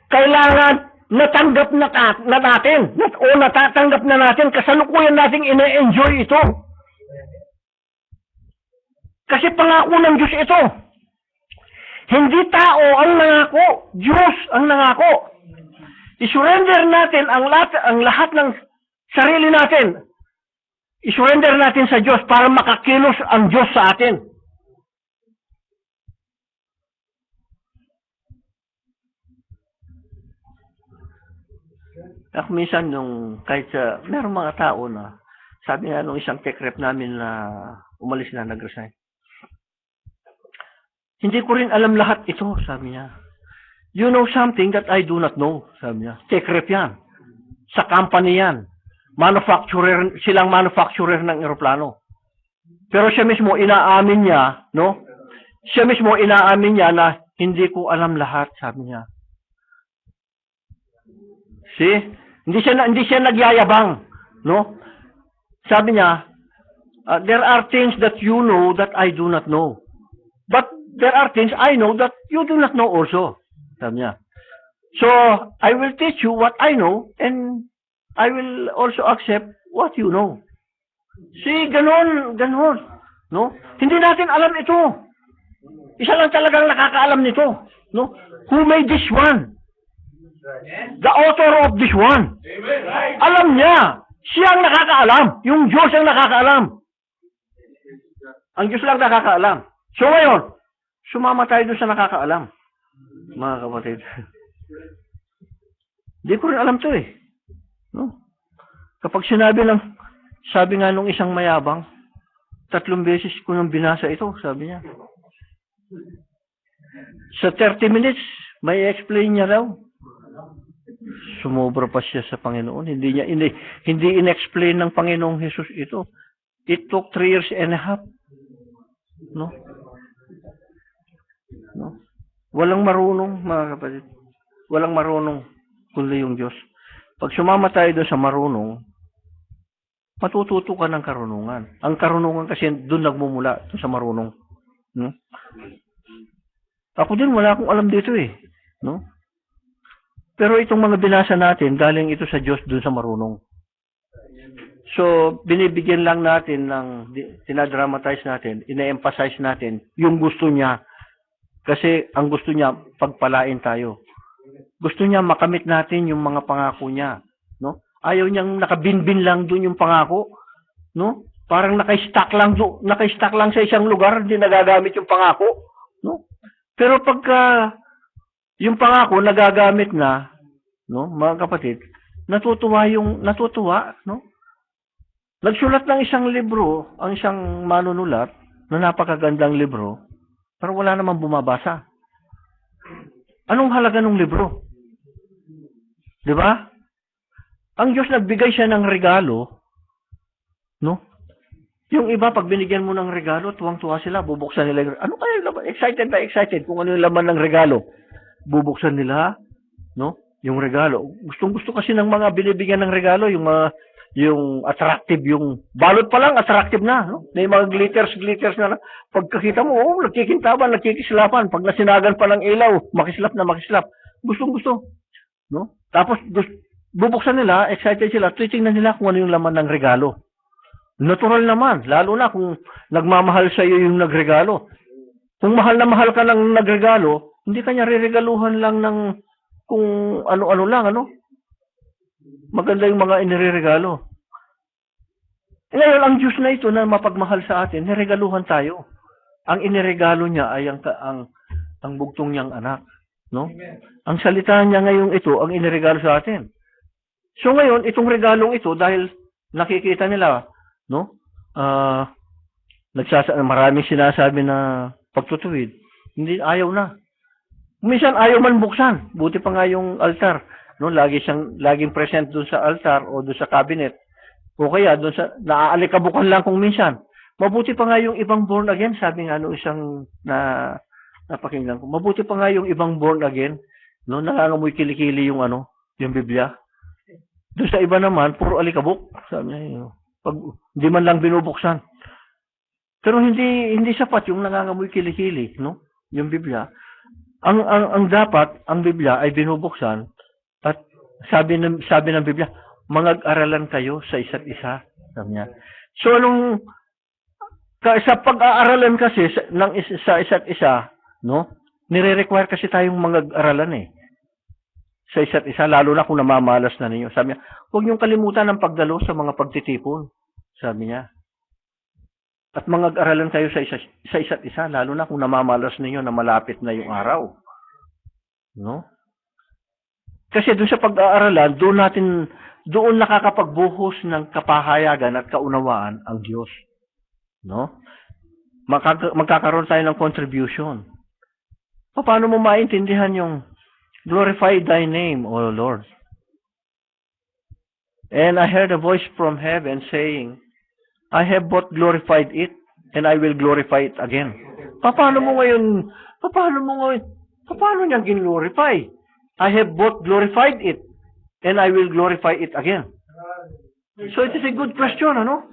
Kailangan natanggap na natin, o natatanggap na natin, kasalukuyan nating ina-enjoy ito. Kasi pangako ng Diyos ito. Hindi tao ang nangako, Diyos ang nangako. I-surrender natin ang lahat ng sarili natin. I-surrender natin sa Diyos para makakilos ang Diyos sa atin. Ako minsan merong mga tao na, sabi nga nung isang tech rep namin na umalis na, nag-resign. Hindi ko rin alam lahat ito, sabi niya. You know something that I do not know, sabi niya. Tech rep yan. Sa company yan. Silang manufacturer ng eroplano. Pero siya mismo inaamin niya, no? Siya mismo inaamin niya na hindi ko alam lahat, sabi niya. See? Hindi siya nagyayabang, no? Sabi niya, there are things that you know that I do not know. But there are things I know that you do not know also. Sabi niya. So, I will teach you what I know and I will also accept what you know. See, ganon, no? Hindi natin alam ito. Isa lang talagang nakakaalam nito, no? Who made this one? The author of this one. Alam niya. Siya ang nakakaalam. Yung Diyos ang nakakaalam. Ang Diyos lang nakakaalam. So ngayon, sumama tayo doon sa nakakaalam. Mga kapatid. Di ko rin alam to eh. No? Kapag sabi nga nung isang mayabang, 3 beses ko nang binasa ito, sabi niya. Sa 30 minutes, may explain niya raw. Sumobra pa siya sa Panginoon. Hindi in-explain ng Panginoong Jesus ito. It took 3 years and a half. No? No? Walang marunong, mga kapatid. Walang marunong, kundi yung Diyos. Pag sumama tayo doon sa marunong, matututo ka ng karunungan. Ang karunungan kasi doon nagmumula, doon sa marunong. No? Ako din, wala akong alam dito eh. No? Pero itong mga binasa natin, galing ito sa Diyos doon sa marunong. So, binibigyan lang natin ng, tinadramatize natin, ina-emphasize natin yung gusto niya. Kasi ang gusto niya, pagpalain tayo. Gusto niya makamit natin yung mga pangako niya. No? Ayaw niyang nakabinbin lang doon yung pangako. No? Parang naka-stack lang sa isang lugar, hindi nagagamit yung pangako. No? Pero pagka yung pangako nagagamit na, no, mga kapatid, natutuwa, no? Nagsulat ng isang libro, ang isang manunulat, na napakagandang libro, pero wala namang bumabasa. Anong halaga ng libro? 'Di ba? Ang Diyos nagbigay siya ng regalo, no? Yung iba, pag binigyan mo ng regalo, tuwang-tuwa sila, bubuksan nila yung, ano kaya yung laman? Excited kung ano yung laman ng regalo. Bubuksan nila, no? Yung regalo. Gustong-gusto kasi ng mga binibigyan ng regalo, yung attractive, yung balot pa lang, attractive na, no? May mga glitters na, pagkakita mo, nagkikintaban, nagkikislapan. Pag nasinagan pa ng ilaw, makislap. Gustong-gusto, no? Tapos, bubuksan nila, excited sila, titingnan nila kung ano yung laman ng regalo. Natural naman, lalo na kung nagmamahal sa iyo yung nagregalo. Kung mahal na mahal ka ng nagregalo, hindi kanya riregaluhan lang ng kung ano-ano lang, ano? Maganda yung mga inireregalo. Ngayon, ang Diyos na ito na mapagmahal sa atin, niregaluhan tayo. Ang iniregalo niya ay ang bugtong niyang anak. No? Ang salita niya ngayong ito, ang iniregalo sa atin. So ngayon, itong regalong ito, dahil nakikita nila, no? Maraming sinasabi na pagtutuwid. Hindi, ayaw na. Minsan ayaw man buksan. Buti pa nga yung altar. No? Laging present doon sa altar o doon sa cabinet. O kaya doon sa, naaalikabukan lang kung minsan. Mabuti pa nga yung ibang born again. Sabi nga no, isang napakinggan ko. Mabuti pa nga yung ibang born again. No? Nangangamoy kilikili yung yung Biblia. Doon sa iba naman, puro alikabok. Sabi niya, pag hindi man lang binubuksan. Pero hindi sapat yung nangangamoy kilikili, no? Yung Biblia. Ang dapat, ang Biblia ay binubuksan at sabi ng Biblia, mag-aralan kayo sa isa't isa. Sabi niya. So, sa pag-aaralan kasi sa isa't isa, no? Nire-require kasi tayong mag-aralan eh. Sa isa't isa, lalo na kung namamalas na ninyo. Sabi niya, huwag niyong kalimutan ang pagdalo sa mga pagtitipon. Sabi niya. At mag-aralan kayo sa isa't isa, lalo na kung namamalas ninyo na malapit na yung araw. No? Kasi doon sa pag-aaralan, doon nakakapagbuhos ng kapahayagan at kaunawaan ang Diyos. No? Magkakaroon tayo ng contribution. Paano mo maintindihan yung glorify thy name, O Lord? And I heard a voice from heaven saying, I have both glorified it, and I will glorify it again. Paano niya glorify? I have both glorified it, and I will glorify it again. So it is a good question, ano?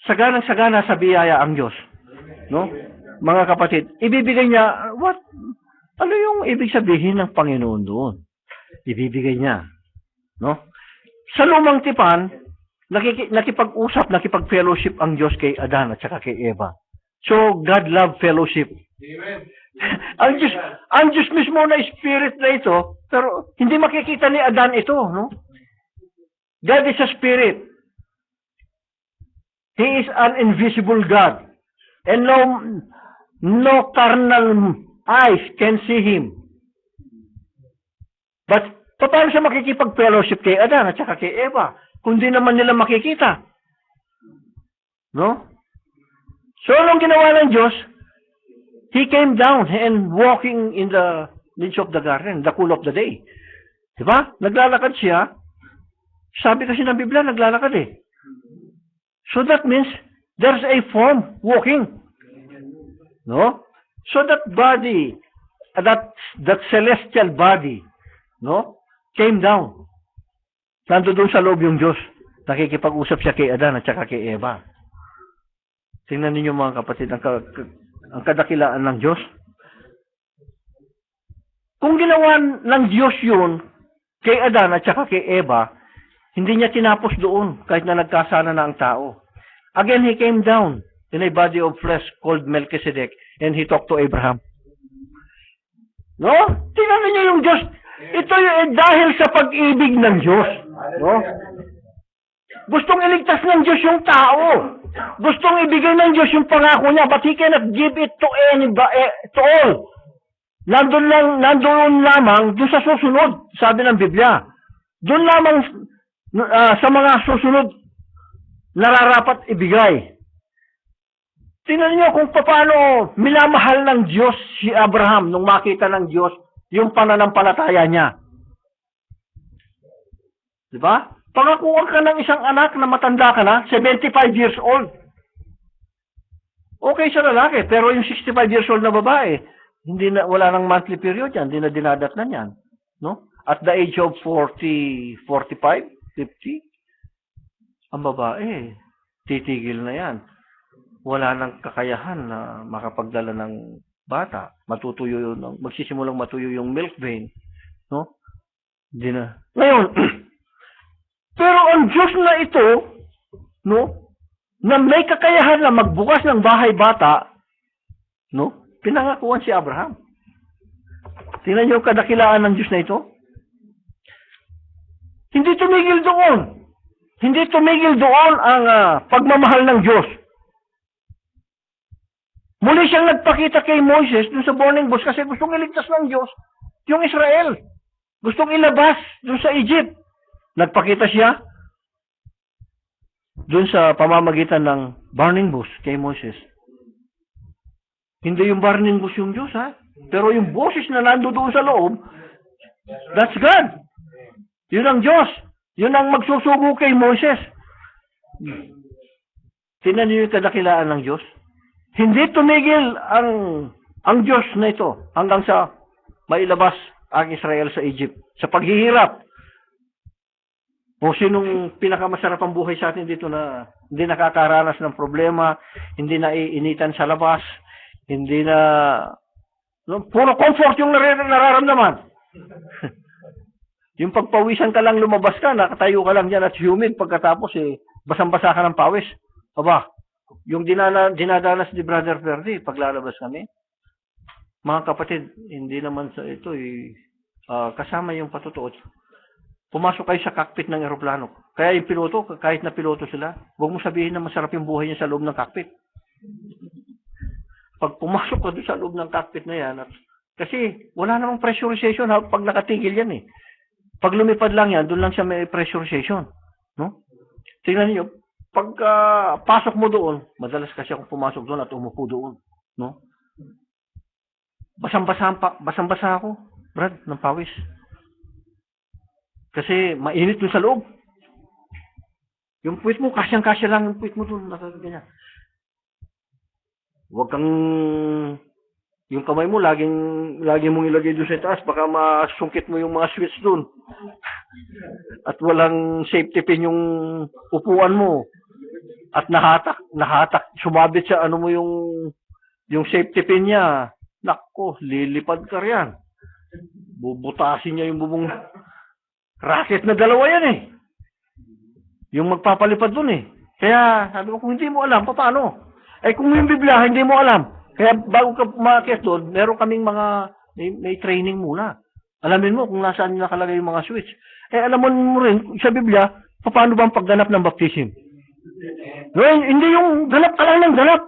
Saganang-sagana sa biyaya ang Diyos. No? Mga kapatid, ibibigay niya, ano yung ibig sabihin ng Panginoon doon? Ibibigay niya. No? Sa lumang tipan, nakipag-usap, nakipag-fellowship ang Diyos kay Adan at saka kay Eva. So, God love fellowship. Amen. ang Diyos mismo na spirit na ito, pero hindi makikita ni Adan ito, no? God is a spirit. He is an invisible God. And no carnal eyes can see Him. But, paano siya makikipag-fellowship kay Adan at saka kay Eva? Kung di naman nila makikita. No? So, anong ginawa ng Diyos? He came down and walking in the midst of the garden, the cool of the day. Diba? Naglalakad siya. Sabi kasi ng Biblia, naglalakad eh. So that means, there's a form walking. No? So that body, that celestial body, no? Came down. Nando doon sa loob yung Diyos. Nakikipag-usap siya kay Adan at saka kay Eva. Tingnan ninyo mga kapatid, ang kadakilaan ng Diyos. Kung ginawa ng Diyos yun, kay Adan at saka kay Eva, hindi niya tinapos doon, kahit na nagkasala na ang tao. Again, He came down in a body of flesh called Melchizedek, and He talked to Abraham. No? Tingnan niyo yung Diyos. Ito yung dahil sa pag-ibig ng Diyos. No? Gustong iligtas ng Diyos yung tao. Gustong ibigay ng Diyos yung pangako niya, but He cannot give it to to all. Nandoon lamang doon sa susunod, sabi ng Biblia. Doon lamang sa mga susunod nararapat ibigay. Tingnan niyo kung paano minamahal ng Diyos si Abraham nung makita ng Diyos yung pananampalataya niya. Diba? Pangakuan ka ng isang anak na matanda ka na, 75 years old. Okay sa lalaki, pero yung 65 years old na babae, wala nang monthly period yan, hindi na dinadatnan yan. No? At the age of 40, 45, 50, ang babae, titigil na yan. Wala nang kakayahan na makapagdala ng bata. Matutuyo yun, magsisimulang matuyo yung milk vein. No? Hindi na. Ngayon, pero ang Diyos na ito, no, na may kakayahan na magbukas ng bahay bata, no, pinangakuan si Abraham. Tingnan niyo yung kadakilaan ng Diyos na ito. Hindi tumigil doon. Hindi tumigil doon ang pagmamahal ng Diyos. Muli siyang nagpakita kay Moses dun sa burning bush kasi gustong iligtas ng Diyos yung Israel. Gustong ilabas dun sa Egypt. Nagpakita siya dun sa pamamagitan ng burning bush kay Moses. Hindi yung burning bush yung Diyos, ha? Pero yung boses na nando doon sa loob, that's God. Yun ang Diyos. Yun ang magsusugo kay Moses. Tingnan niyo yung kadakilaan ng Diyos. Hindi tumigil ang Diyos na ito hanggang sa mailabas ang Israel sa Egypt. Sa paghihirap. O sinong pinakamasarap ang buhay sa atin dito na hindi nakakaranas ng problema, hindi na iinitan sa labas, hindi na puro comfort yung nararamdaman. Yung pagpawisan ka lang, lumabas ka, nakatayo ka lang dyan at humid, pagkatapos basang-basa ka ng pawis. Aba, yung dinadanas ni Brother Ferdy, paglalabas kami, mga kapatid, hindi naman sa ito, kasama yung patutuot. Pumasok kayo sa cockpit ng eroplano. Kaya yung piloto, kahit na piloto sila, huwag mo sabihin na masarap yung buhay niya sa loob ng cockpit. Pag pumasok ka doon sa loob ng cockpit na yan, kasi wala namang pressurization pag nakatigil yan eh. Pag lumipad lang yan, doon lang siya may pressurization. No? Tingnan niyo, pag pasok mo doon, madalas kasi ako pumasok doon at umupo doon. No? Basang-basa ako, Brad, ng pawis. Kasi mainit doon sa loob. Yung puwit mo, kasyang-kasya lang yung puwit mo doon. Ganyan. Huwag kang, yung kamay mo, lagi mong ilagay doon sa taas, baka masungkit mo yung mga switch doon. At walang safety pin yung upuan mo. At nahatak, sumabit sa ano mo yung safety pin niya. Nako, lilipad ka riyan. Bubutasin niya yung bubong. Racket na dalawa yan eh. Yung magpapalipad dun eh. Kaya sabi ko, kung hindi mo alam, paano? Kung yung Biblia, hindi mo alam. Kaya bago ka umakyat doon, meron kaming may training muna. Alamin mo kung nasaan nakalagay yung mga switch. Alam mo rin, sa Biblia, paano ba ang pagganap ng baptism? No, hindi yung ganap ka lang ng ganap.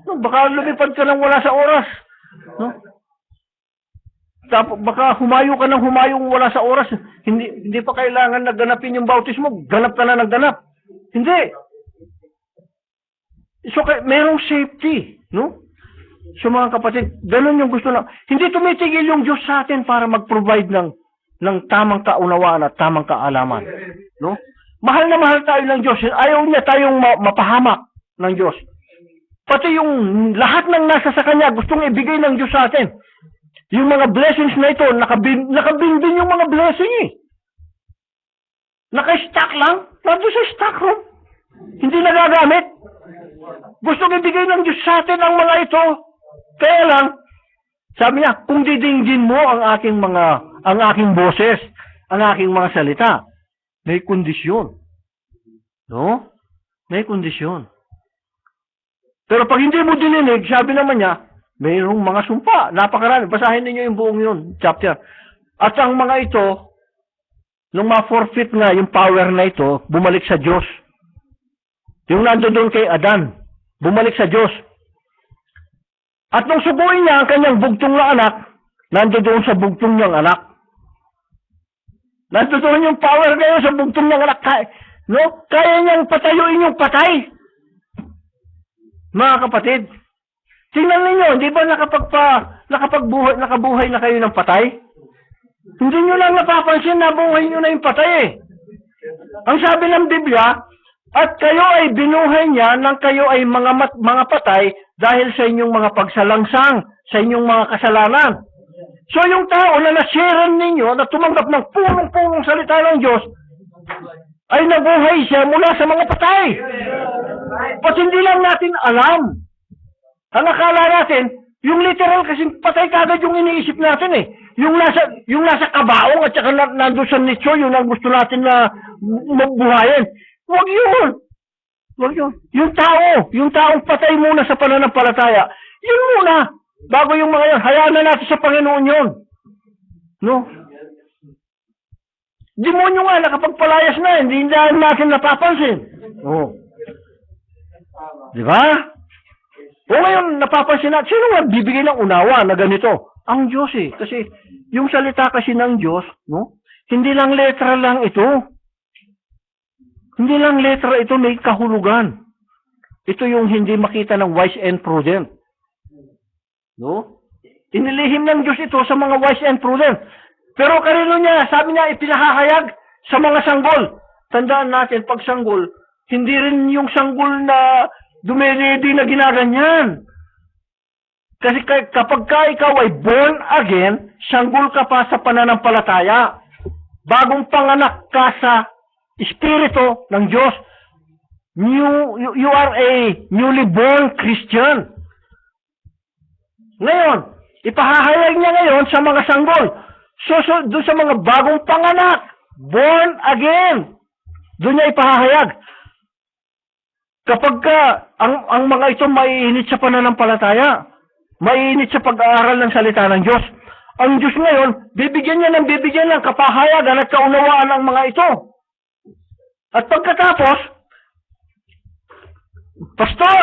No, baka lumipad ka ng wala sa oras. No? Tapos baka humayo ka ng humayong wala sa oras. Hindi pa kailangan na ganapin yung bautismo. Ganap ka na ng ganap. Hindi. So, merong safety. No? So mga kapatid, ganun yung gusto na. Hindi tumitigil yung Diyos sa atin para mag-provide ng tamang kaunawaan at tamang kaalaman. No? Mahal na mahal tayo ng Diyos. Ayaw niya tayong mapahamak ng Diyos. Pati yung lahat ng nasa sa Kanya, gustong ibigay ng Diyos sa atin. Yung mga blessings na ito, nakabinbin yung mga blessing eh. Naka-stack lang. Nandun sa stock room. Hindi nagagamit. Gustong ibigay ng Diyos sa atin ang mga ito. Kaya lang, sabi niya, kung didinggin mo ang aking boses, ang aking mga salita, may kondisyon. No? May kondisyon. Pero pag hindi mo dininig, sabi naman niya, mayroong mga sumpa. Napakarami. Basahin ninyo yung buong yun, chapter. At ang mga ito, nung ma-forfeit nga yung power na ito, bumalik sa Diyos. Yung nando doon kay Adan, bumalik sa Diyos. At nung subuin niya ang kanyang bugtong na anak, nando doon sa bugtong niyang anak. Nando doon yung power ngayon sa bugtong niyang anak. No? Kaya niyang patayuin yung patay. Mga kapatid, tingnan ninyo, di ba nakabuhay na kayo ng patay? Hindi nyo lang napapansin na buhay nyo na yung patay eh. Ang sabi ng Biblia, at kayo ay binuhay niya nang kayo ay mga patay dahil sa inyong mga pagsalangsang, sa inyong mga kasalanan. So yung tao na nasiran ninyo, na tumanggap ng punong-punong salita ng Diyos, ay nabuhay siya mula sa mga patay. Ba't hindi lang natin alam? Ang akala natin, yung literal kasi patay kagad yung iniisip natin eh. Yung nasa kabaong at saka nandun sa nicho, yun ang gusto natin na mabuhayin. Huwag yun. Huwag yun. Yung taong patay muna sa pananampalataya, yun muna. Bago yung mga yun, hayaan na natin sa Panginoon yun. No? Demonyo nga, nakapagpalayas na, hindi natin napapansin. Oh. Di ba? O ngayon, napapansin natin, sino nagbibigay ng unawa na ganito? Ang Diyos eh. Kasi yung salita kasi ng Diyos, no? Hindi lang letra lang ito. Hindi lang letra ito, may kahulugan. Ito yung hindi makita ng wise and prudent. No? Inilihim ng Diyos ito sa mga wise and prudent. Pero karino niya, sabi niya, ipinahahayag sa mga sanggol. Tandaan natin, pag sanggol, hindi rin yung sanggol na dumilidi na ginaganyan. Kasi kapag ikaw ay born again, sanggol ka pa sa pananampalataya. Bagong panganak ka sa Espiritu ng Diyos. You are a newly born Christian. Ngayon, ipahahayag niya ngayon sa mga sanggol. So doon sa mga bagong panganak, born again, doon niya ipahahayag. Kapag ang mga ito maiinit sa pananampalataya, maiinit sa pag-aaral ng salita ng Diyos, ang Diyos ngayon, bibigyan ng kapahayagan at kaunawaan ang mga ito. At pagkatapos, Pastor,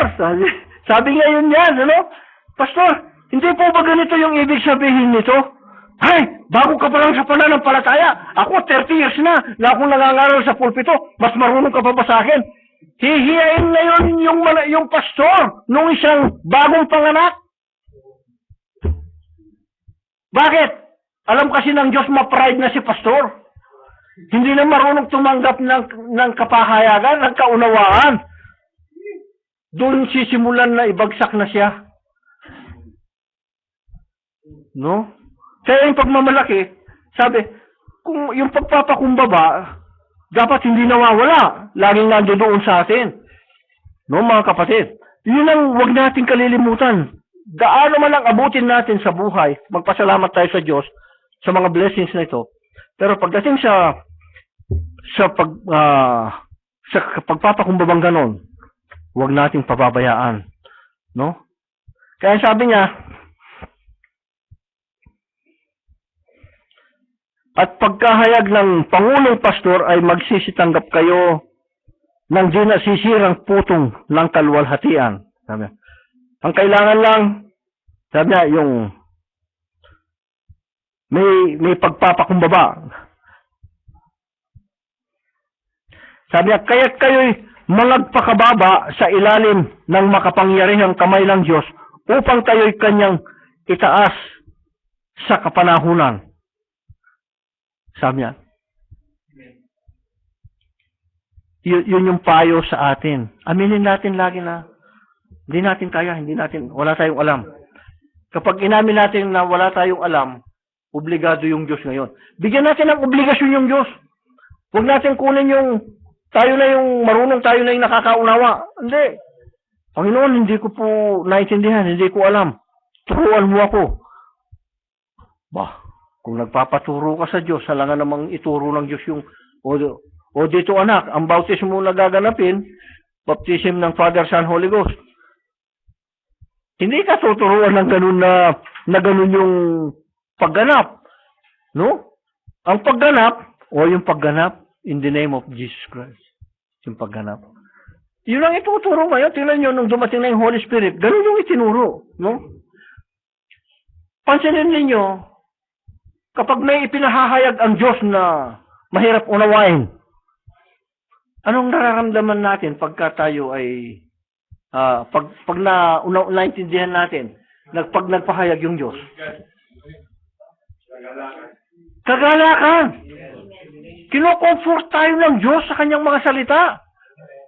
sabi ngayon yan, ano? Pastor, hindi po ba ganito yung ibig sabihin nito? Ay, bago ka pa lang sa pananampalataya. Ako, 30 years na akong nangangaral sa pulpito. Mas marunong ka pa ba sa akin? Hihiyain ngayon yung pastor nung isang bagong panganak. Bakit? Alam kasi ng Diyos ma-pride na si pastor. Hindi na marunong tumanggap ng kapahayagan, ng kaunawaan. Doon sisimulan na ibagsak na siya. No? Kaya yung pagmamalaki, sabi, kung yung pagpapakumbaba, dapat hindi nawawala. Laging nandoon sa atin. No, mga kapatid? Yun ang huwag natin kalilimutan. Gaano man ang abutin natin sa buhay, magpasalamat tayo sa Diyos sa mga blessings na ito. Pero pagdating sa pagpapakumbabang ganon, huwag nating pababayaan. No? Kaya sabi niya, at pagkahayag ng Pangulong Pastor ay magsisitanggap kayo ng di nasisirang putong ng kaluwalhatian. Sabi niya. Ang kailangan lang, sabi niya, yung may pagpapakumbaba. Sabi niya, kaya't kayo'y malagpakababa sa ilalim ng makapangyarihang kamay ng Diyos upang kayo'y kanyang itaas sa kapanahunan. Sabi niya, yun yung payo sa atin. Aminin natin lagi na hindi natin kaya, wala tayong alam. Kapag inamin natin na wala tayong alam, obligado yung Diyos ngayon. Bigyan natin ng obligasyon yung Diyos. Huwag natin kunin yung tayo na yung marunong, tayo na yung nakakaunawa. Hindi. Panginoon, hindi ko po naintindihan, hindi ko alam. Turuan mo ako. Kung nagpapaturo ka sa Diyos, halangan namang ituro ng Diyos yung, o dito anak, ang bautismo na gaganapin, baptism ng Father, Son, Holy Ghost. Hindi ka tuturuan ng ganun na ganun yung pagganap. No? Ang pagganap, yung pagganap in the name of Jesus Christ. Yung pagganap. Yun ang ituturo ngayon. Tingnan nyo, nung dumating na yung Holy Spirit, ganun yung itinuro. No? Pansinin ninyo, kapag may ipinahahayag ang Diyos na mahirap unawain, anong nararamdaman natin pagka tayo ay pag naintindihan natin, pag nagpahayag yung Diyos? Kagalakan. Kino-comfort tayo ng Diyos sa kanyang mga salita.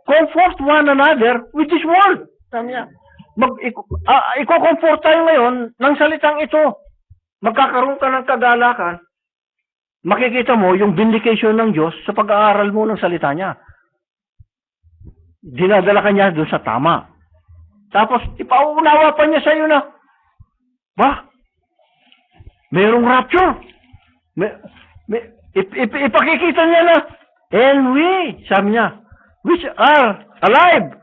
Comfort one another with His word. Sabi niya, iko-comfort tayo ngayon ng salitang ito. Magkakaroon ka ng kagalakan. Makikita mo yung vindication ng Diyos sa pag-aaral mo ng salita niya. Dinadala ka niya doon sa tama. Tapos, ipauunawa pa niya sa iyo na, mayroong rapture. Ipakikita niya na, and we, sabi niya, which are alive.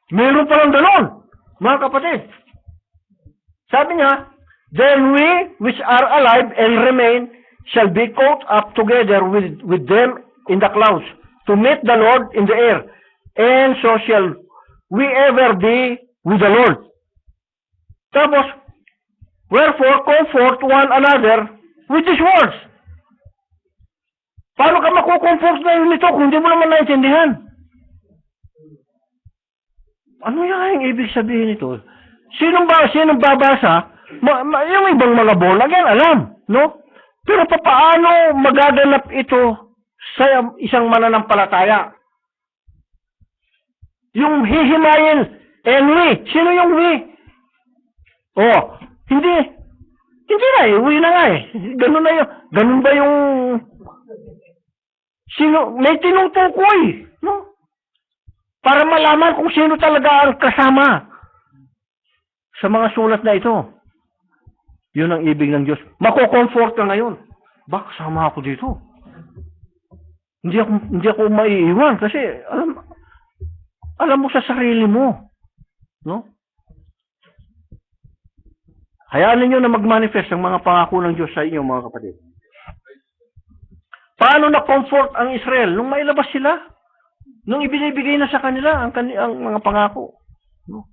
Mayroon palang ganon, mga kapatid. Sabi niya, then we, which are alive and remain, shall be caught up together with them in the clouds, to meet the Lord in the air. And so shall we ever be with the Lord. Tapos, wherefore, comfort one another with these words. Paano ka makukomfort na yun nito kung hindi mo naman naintindihan? Ano yung ibig sabihin nito? Sinong babasa? Yung ibang mga born again, alam, no? Pero paano magaganap ito sa isang mananampalataya? Yung hihimayin, and we. Sino yung we? Hindi na we na nga Ganun na yun. Ganun ba yung sino? May tinutukoy, no? Para malaman kung sino talaga ang kasama sa mga sulat na ito. Yun ang ibig ng Diyos. Mako-comfort ka ngayon. Kasama ako dito. Hindi ako maiiwan kasi alam mo sa sarili mo. No? Hayaan ninyo na mag-manifest ang mga pangako ng Diyos sa inyo, mga kapatid. Paano na-comfort ang Israel? Nung mailabas sila, nung ibinibigay na sa kanila ang mga pangako. No?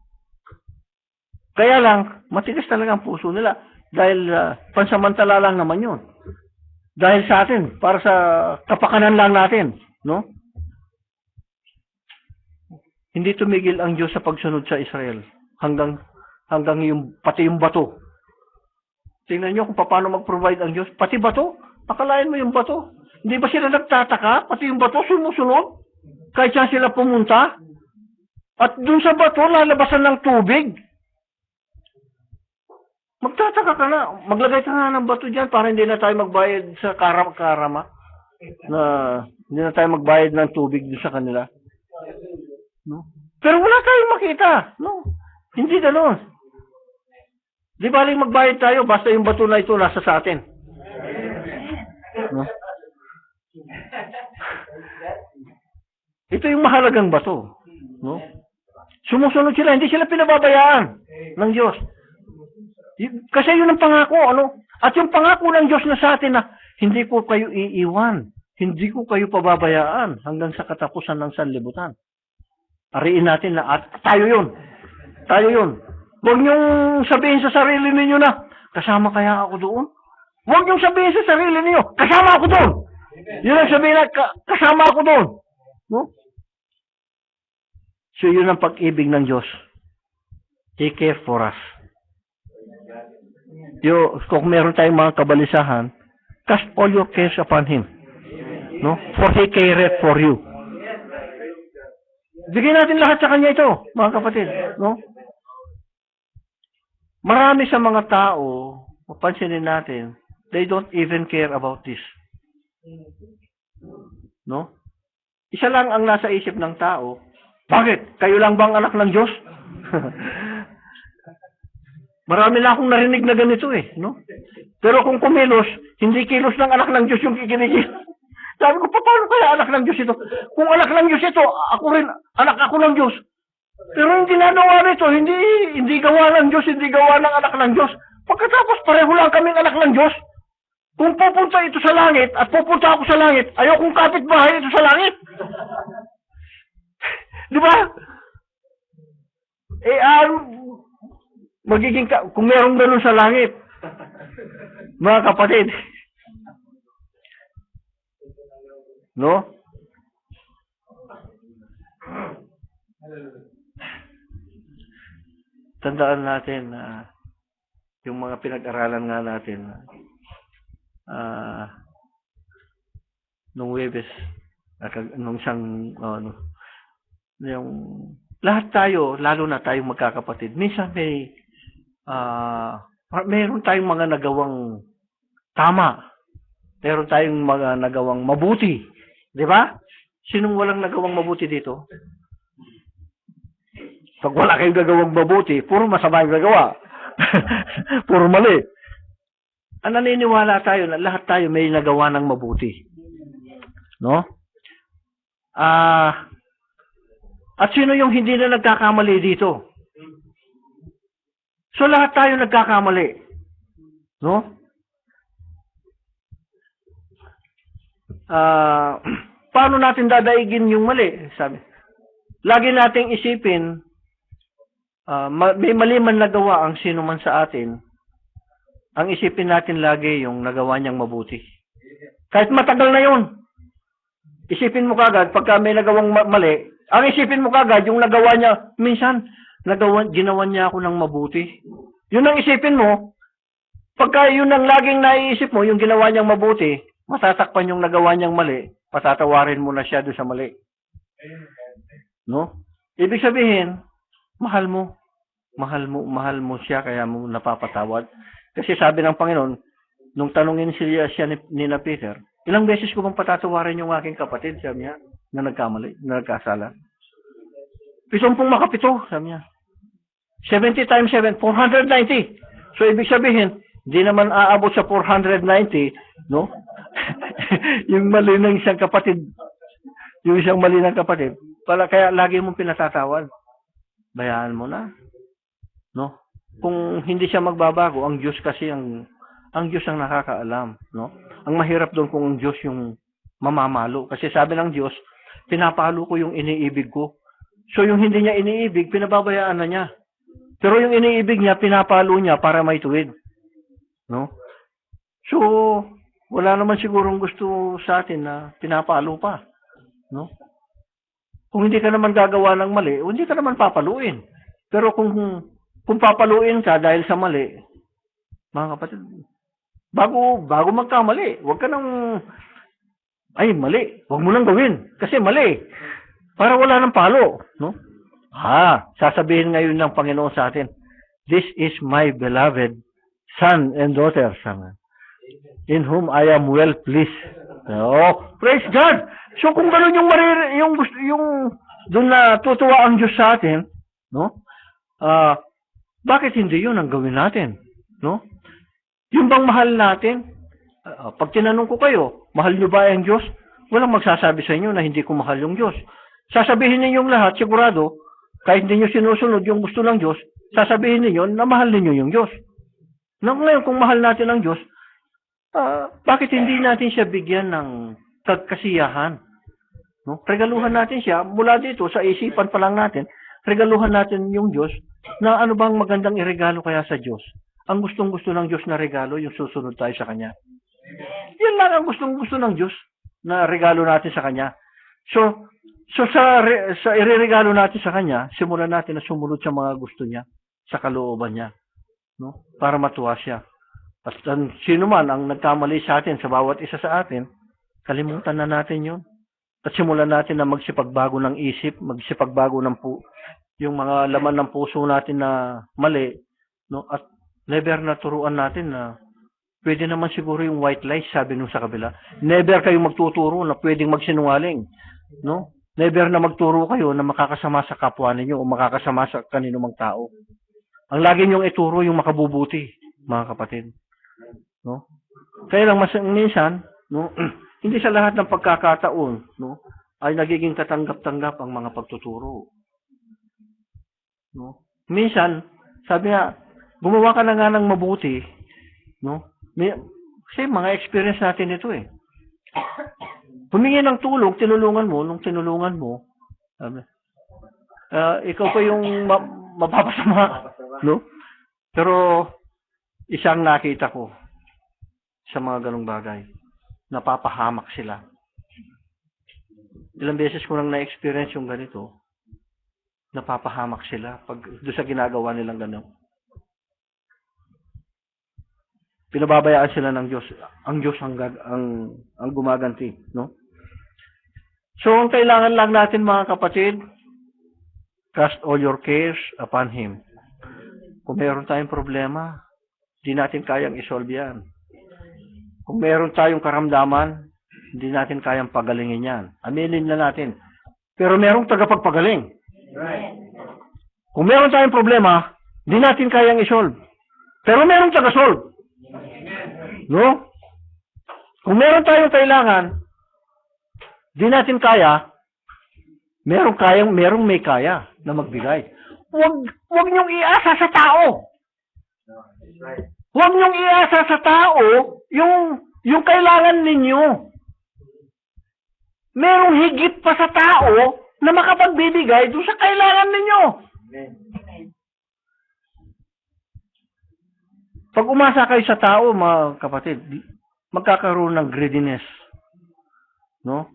Kaya lang, matigas talaga ang puso nila. Dahil pansamantala lang naman yun. Dahil sa atin, para sa kapakanan lang natin. No? Hindi tumigil ang Diyos sa pagsunod sa Israel hanggang pati yung bato. Tingnan nyo kung paano mag-provide ang Diyos. Pati bato, akalain mo yung bato. Hindi ba sila nagtataka? Pati yung bato sumusunod. Kahit saan sila pumunta. At dun sa bato, lalabasan ng tubig. Magtataka ka na. Maglagay ka nga ng bato dyan para hindi na tayo magbayad sa karama. Hindi na tayo magbayad ng tubig dun sa kanila. No? Pero wala tayong makita. No? Hindi gano'n. Di baling magbayad tayo basta yung bato na ito nasa sa atin. No? Ito yung mahalagang bato. No? Sumusunod sila. Hindi sila pinababayaan ng Diyos. Kasi yun ang pangako. Ano? At yung pangako ng Diyos na sa atin na hindi ko kayo iiwan. hindi ko kayo pababayaan hanggang sa katapusan ng sanlibutan. Ariin natin na at tayo yun. Tayo yun. Huwag niyong sabihin sa sarili ninyo na, kasama kaya ako doon? Huwag niyong sabihin sa sarili ninyo, kasama ako doon. Yun ang sabihin na, kasama ako doon. No? So yun ang pag-ibig ng Diyos. He care for us. Kung meron tayong mga kabalisahan, cast all your cares upon Him. No? For He careth for you. Bigyan natin lahat sa Kanya ito, mga kapatid. No? Marami sa mga tao, mapansinin natin, they don't even care about this. No? Isa lang ang nasa isip ng tao, bakit? Kayo lang bang anak ng Diyos? Marami na akong narinig na ganito no? Pero kung kumilos, hindi kilos ng anak ng Diyos yung kikinikilos. Sabi ko, paano kaya anak ng Diyos ito? Kung anak ng Diyos ito, ako rin, anak ako ng Diyos. Pero yung ginagawa nito, hindi gawa ng Diyos, hindi gawa ng anak ng Diyos. Pagkatapos pareho lang kaming anak ng Diyos. Kung pupunta ito sa langit, at pupunta ako sa langit, ayaw kong kapitbahay ito sa langit. Di ba? Magiging, kung merong ganun sa langit, mga kapatid, no? Tandaan natin na yung mga pinag-aralan nga natin nung Webes, nung isang yung lahat tayo, lalo na tayong magkakapatid, minsan meron tayong mga nagawang tama. Meron tayong mga nagawang mabuti. Di ba? Sinong walang nagawang mabuti dito? Pag wala kayong gagawang mabuti, puro masama yung gagawa. Puro mali. Ang naniniwala tayo na lahat tayo may nagawa ng mabuti. No? At sino yung hindi na nagkakamali dito? So lahat tayo nagkakamali. No? Paano natin dadaigin yung mali? Sabi. Lagi nating isipin, may mali man nagawa ang sino man sa atin, ang isipin natin lagi yung nagawa niyang mabuti. Kahit matagal na yun. Isipin mo kagad, pagka may nagawang mali, ang isipin mo kagad, yung nagawa niya, minsan, ginawa niya ako ng mabuti. Yun ang isipin mo, pagka yun ang laging naiisip mo, yung ginawa niyang mabuti, matatakpan yung nagawa niyang mali, patatawarin mo na siya doon sa mali. No? Ibig sabihin, mahal mo siya, kaya mo napapatawad. Kasi sabi ng Panginoon, nung tanungin siya ni na Peter, ilang beses ko bang patatawarin yung aking kapatid, sabi niya, na nagkamali, na nagkasala? 70 makapito, sabi niya. 70 times 7, 490. So, ibig sabihin, hindi naman aabot sa 490, no? Yung mali ng isang kapatid, yung isang mali ng kapatid, kaya lagi mong pinatatawad. Bayaan mo na. No? Kung hindi siya magbabago, ang Diyos kasi ang Diyos ang nakakaalam, no? Ang mahirap doon kung ang Diyos yung mamamalo. Kasi sabi ng Diyos, pinapalo ko yung iniibig ko. So yung hindi niya iniibig, pinababayaan na niya. Pero yung iniibig niya, pinapalo niya para may tuwid. No? So, wala naman sigurong gusto sa atin na pinapalo pa. No? Kung hindi ka naman gagawa ng mali, hindi ka naman papaluin. Pero kung papaluin ka dahil sa mali, mga kapatid, bago magkamali, huwag ka nang, mali, huwag mo nang gawin. Kasi mali. Para wala ng palo. No? Sasabihin ngayon ng Panginoon sa atin, this is my beloved son and daughter, in whom I am well pleased. Oh, praise God! So kung gano'n yung doon na tutuwa ang Diyos sa atin, no? Bakit hindi yun ang gawin natin? No? Yung bang mahal natin? Pag tinanong ko kayo, mahal nyo ba ang Diyos? Walang magsasabi sa inyo na hindi ko mahal yung Diyos. Sasabihin ninyong lahat, sigurado, kahit hindi nyo sinusunod yung gusto ng Diyos, sasabihin ninyo na mahal ninyo yung Diyos. Ngayon, kung mahal natin ang Diyos, bakit hindi natin siya bigyan ng kasiyahan. No? Regaluhan natin siya mula dito sa isipan pa lang natin. Regaluhan natin yung Diyos na ano bang magandang iregalo kaya sa Diyos. Ang gustong-gusto ng Diyos na regalo, yung susunod tayo sa Kanya. Yan lang ang gustong-gusto ng Diyos na regalo natin sa Kanya. So sa ireregalo natin sa Kanya, simulan natin na sumunod sa mga gusto niya, sa kalooban niya. No? Para matuwa siya. At sino man ang nagkamali sa atin, sa bawat isa sa atin, kalimutan na natin yun. At simulan natin na magsipagbago ng isip, magsipagbago ng yung mga laman ng puso natin na mali, no? At never na turuan natin na pwede naman siguro yung white lies, sabi nung sa kabila. Never kayong magtuturo na pwedeng magsinungaling, no? Never na magturo kayo na makakasama sa kapwa ninyo o makakasama sa kanino mang tao. Ang lagi niyong ituro yung makabubuti, mga kapatid. No? Kaya lang minsan, no, hindi sa lahat ng pagkakataon, no, ay nagiging katanggap-tanggap ang mga pagtuturo. No? Minsan, sabi nga, gumawa ka na nga ng mabuti, no? Kasi mga experience natin ito eh. Humingi ng tulong, tinulungan mo, nung tinulungan mo, sabi, ikaw pa yung mapapasama, no? Pero isang nakita ko sa mga ganong bagay, napapahamak sila. Ilang beses ko nang na-experience yung ganito, napapahamak sila pag doon sa ginagawa nilang gano'n. Pinababayaan sila ng Diyos. Ang Diyos ang gumaganti, no? So, ang kailangan lang natin mga kapatid, cast all your cares upon Him. Kung meron tayong problema, di natin kayang isolve yan. Kung meron tayong karamdaman, hindi natin kayang pagalingin yan. Aminin na natin. Pero merong tagapagpagaling. Kung meron tayong problema, di natin kayang isolve. Pero merong taga-solve. No? Kung meron tayong kailangan, di natin kaya, merong may kaya na magbigay. Huwag niyong iasa sa tao. Huwag niyong iasa sa tao yung kailangan ninyo. Merong higit pa sa tao na makapagbibigay doon sa kailangan ninyo. Pag umasa kayo sa tao, mga kapatid, magkakaroon ng greediness. No?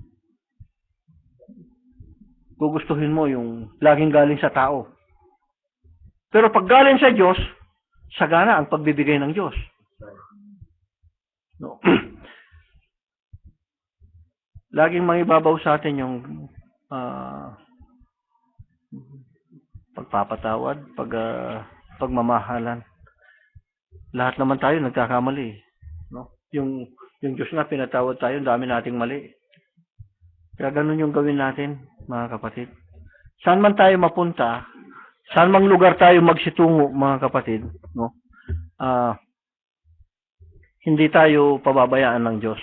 Gugustuhin mo yung laging galing sa tao. Pero pag galing sa Diyos, sagana ang pagbibigay ng Diyos. No? Laging mangibabaw sa atin yung pagpapatawad, pagmamahalan. Lahat naman tayo nagkakamali. No? Yung Diyos nga pinatawad tayo, dami nating mali. Kaya ganun yung gawin natin, mga kapatid. Saan man tayo mapunta, saan mang lugar tayo magsitungo, mga kapatid, no? Hindi tayo pababayaan ng Diyos.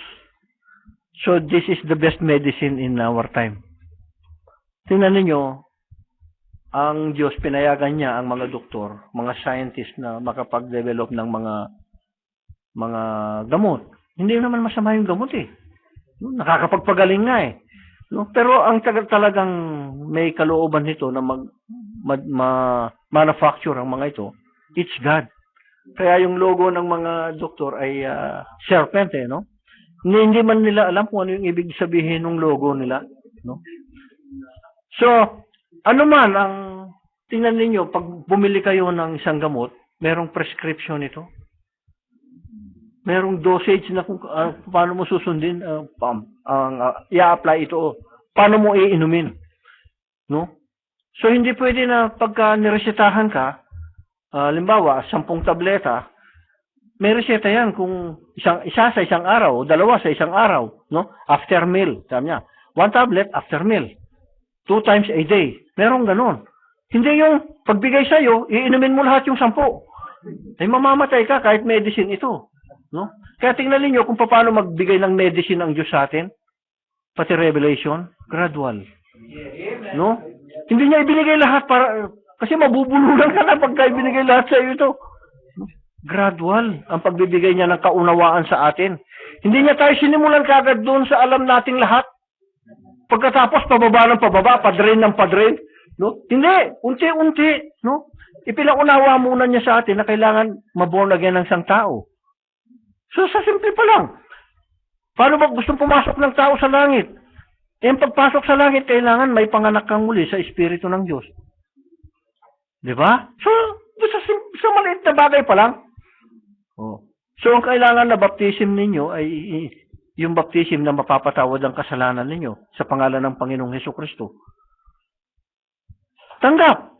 So, this is the best medicine in our time. Tingnan ninyo, ang Diyos, pinayagan niya ang mga doktor, mga scientist na makapag-develop ng mga gamot. Hindi naman masama yung gamot eh. Nakakapagpagaling nga eh. No? Pero ang talagang may kalooban nito na manufacture ang mga ito, it's God. Kaya yung logo ng mga doktor ay serpent eh, no? Hindi man nila alam kung ano yung ibig sabihin ng logo nila, no? So, ano man ang tingnan ninyo, pag bumili kayo ng isang gamot, merong prescription ito. Merong dosage na kung paano mo susundin, i-apply ito. Paano mo iinumin. No? So, hindi pwede na pagka niresetahan ka, limbawa, 10 tableta, may reseta yan kung isa sa isang araw, o dalawa sa isang araw, no? After meal, sabi niya. 1 tablet after meal. 2 times a day. Merong ganun. Hindi yung pagbigay sa'yo, iinumin mo lahat yung 10. Ay mamamatay ka kahit medicine ito. No? Kaya tingnan niyo kung paano magbigay ng medicine ang Diyos sa atin. Pati revelation, gradual. No? Hindi niya ibinigay lahat para, kasi mabubulunan ka na pagka ibinigay lahat sa iyo ito. Gradual ang pagbibigay niya ng kaunawaan sa atin. Hindi niya tayo sinimulan kagad doon sa alam nating lahat. Pagkatapos, pababa ng pababa, padrin ng padrin. No? Hindi, unti-unti. No? Ipinaunawa muna niya sa atin na kailangan maborn again ng isang tao. So, sa simple pa lang. Paano ba gustong pumasok ng tao sa langit? Eh, ang pagpasok sa langit, kailangan may panganak kang muli sa Espiritu ng Diyos. Di ba? So, sa maliit na bagay pa lang. Oh. So, ang kailangan na baptism ninyo ay yung baptism na mapapatawad ang kasalanan ninyo sa pangalan ng Panginoong Hesukristo. Tanggap.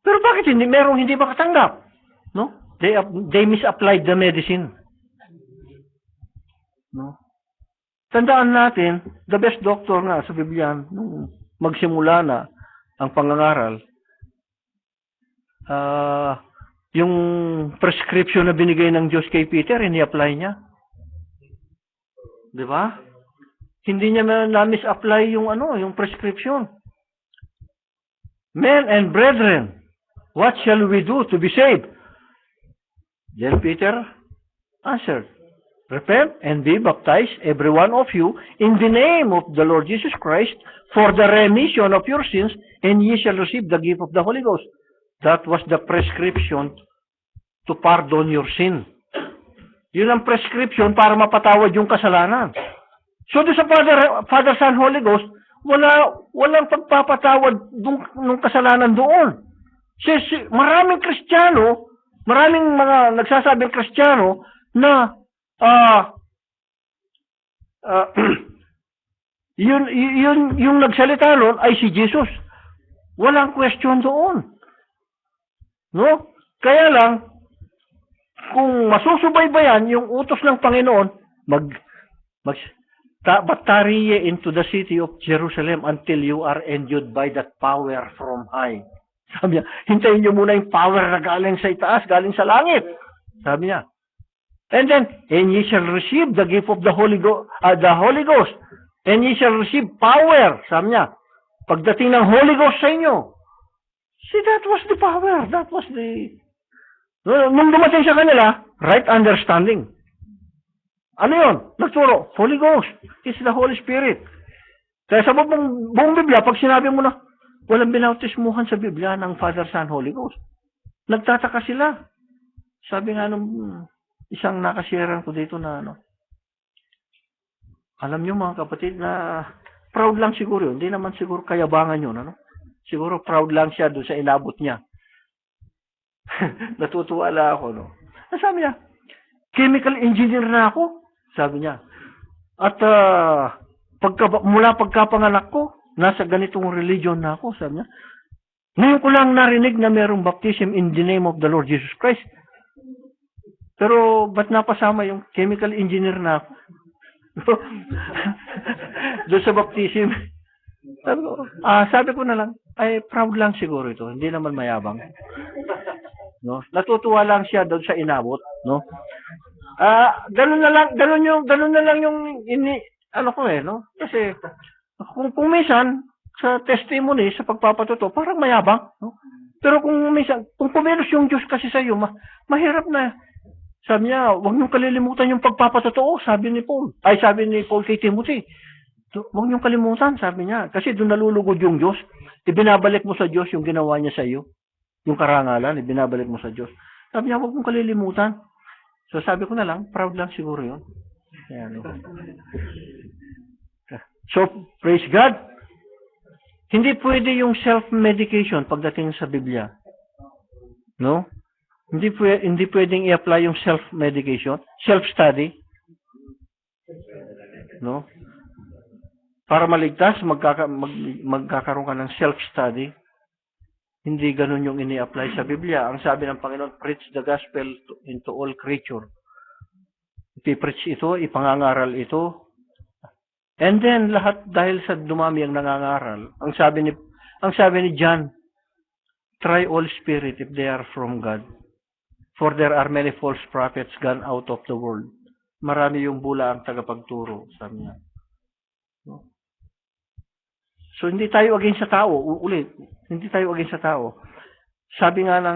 Pero bakit merong hindi makatanggap? No? They misapplied the medicine. No? Tandaan natin, the best doctor nga sa Biblia, nung magsimula na ang pangangaral, yung prescription na binigay ng Diyos kay Peter, ini-apply niya. Di ba? Hindi niya na-misapply yung yung prescription. Men and brethren, what shall we do to be saved? Then Peter answered, repent and be baptized, every one of you, in the name of the Lord Jesus Christ, for the remission of your sins, and ye shall receive the gift of the Holy Ghost. That was the prescription to pardon your sin. Yun ang prescription para mapatawad yung kasalanan. So, doon sa Father, Son, Holy Ghost, walang pagpapatawad ng kasalanan doon. Maraming Kristiyano, maraming mga nagsasabing Kristiyano na yung nagsalita noon ay si Jesus. Walang question doon. No? Kaya lang, kung masusubaybayan yung utos ng Panginoon, but tarry ye into the city of Jerusalem until you are endued by that power from high. Sabi niya, hintayin niyo muna yung power na galing sa itaas, galing sa langit. Sabi niya. And then, and ye shall receive the gift of the Holy Ghost. And ye shall receive power. Sabi niya, pagdating ng Holy Ghost sa inyo. See, that was the power. That was the... Nung dumating sa kanila, right understanding. Ano yun? Nagturo, Holy Ghost. It's the Holy Spirit. Kaya sa buong Biblia, pag sinabi mo na, walang binautismuhan sa Biblia ng Father, Son, Holy Ghost. Nagtataka sila. Sabi nga nung isang nakasiran ko dito na alam nyo mga kapatid na proud lang siguro yun. Hindi naman siguro kayabangan yun. Siguro proud lang siya doon sa inabot niya. Natutuwa lang ako. Sabi niya, chemical engineer na ako. Sabi niya. At mula pagkapanganak ko, nasa ganitong religion na ako. Sabi niya. Ngayon ko lang narinig na mayroong baptism in the name of the Lord Jesus Christ. Pero ba't napasama yung chemical engineer na ako? Doon sa baptism. Sabi ko na lang, ay proud lang siguro ito. Hindi naman mayabang. No? Natutuwa lang siya doon sa inabot, no? Ganun na lang yung no? Kasi kung minsan sa testimony, sa pagpapatuto, parang mayabang, no? Pero kung minsan, kung pumeros yung Diyos kasi sa iyo, mahirap na. Sabi niya, huwag niyong kalilimutan yung pagpapatotoo, sabi ni Paul kay Timothy. Huwag niyong kalimutan, sabi niya. Kasi doon nalulugod yung Diyos. Ibinabalik mo sa Diyos yung ginawa niya sa iyo. Yung karangalan, ibinabalik mo sa Diyos. Sabi niya, huwag mong kalilimutan. So sabi ko na lang, proud lang siguro yun. Ayan. So, praise God. Hindi pwede yung self-medication pagdating sa Biblia. No? Hindi pwedeng i-apply yung self-medication, self-study. No? Para maligtas, magkakaroon ka ng self-study. Hindi ganun yung ini-apply sa Biblia. Ang sabi ng Panginoon, preach the gospel into all creature. Ipipreach ito, ipangangaral ito. And then, lahat dahil sa dumami ang nangangaral. Ang sabi ni John, try all spirit if they are from God. For there are many false prophets gone out of the world. Marami yung bula ang tagapagturo, sabi niya. So, hindi tayo against sa tao. Ulit, hindi tayo against sa tao. Sabi nga na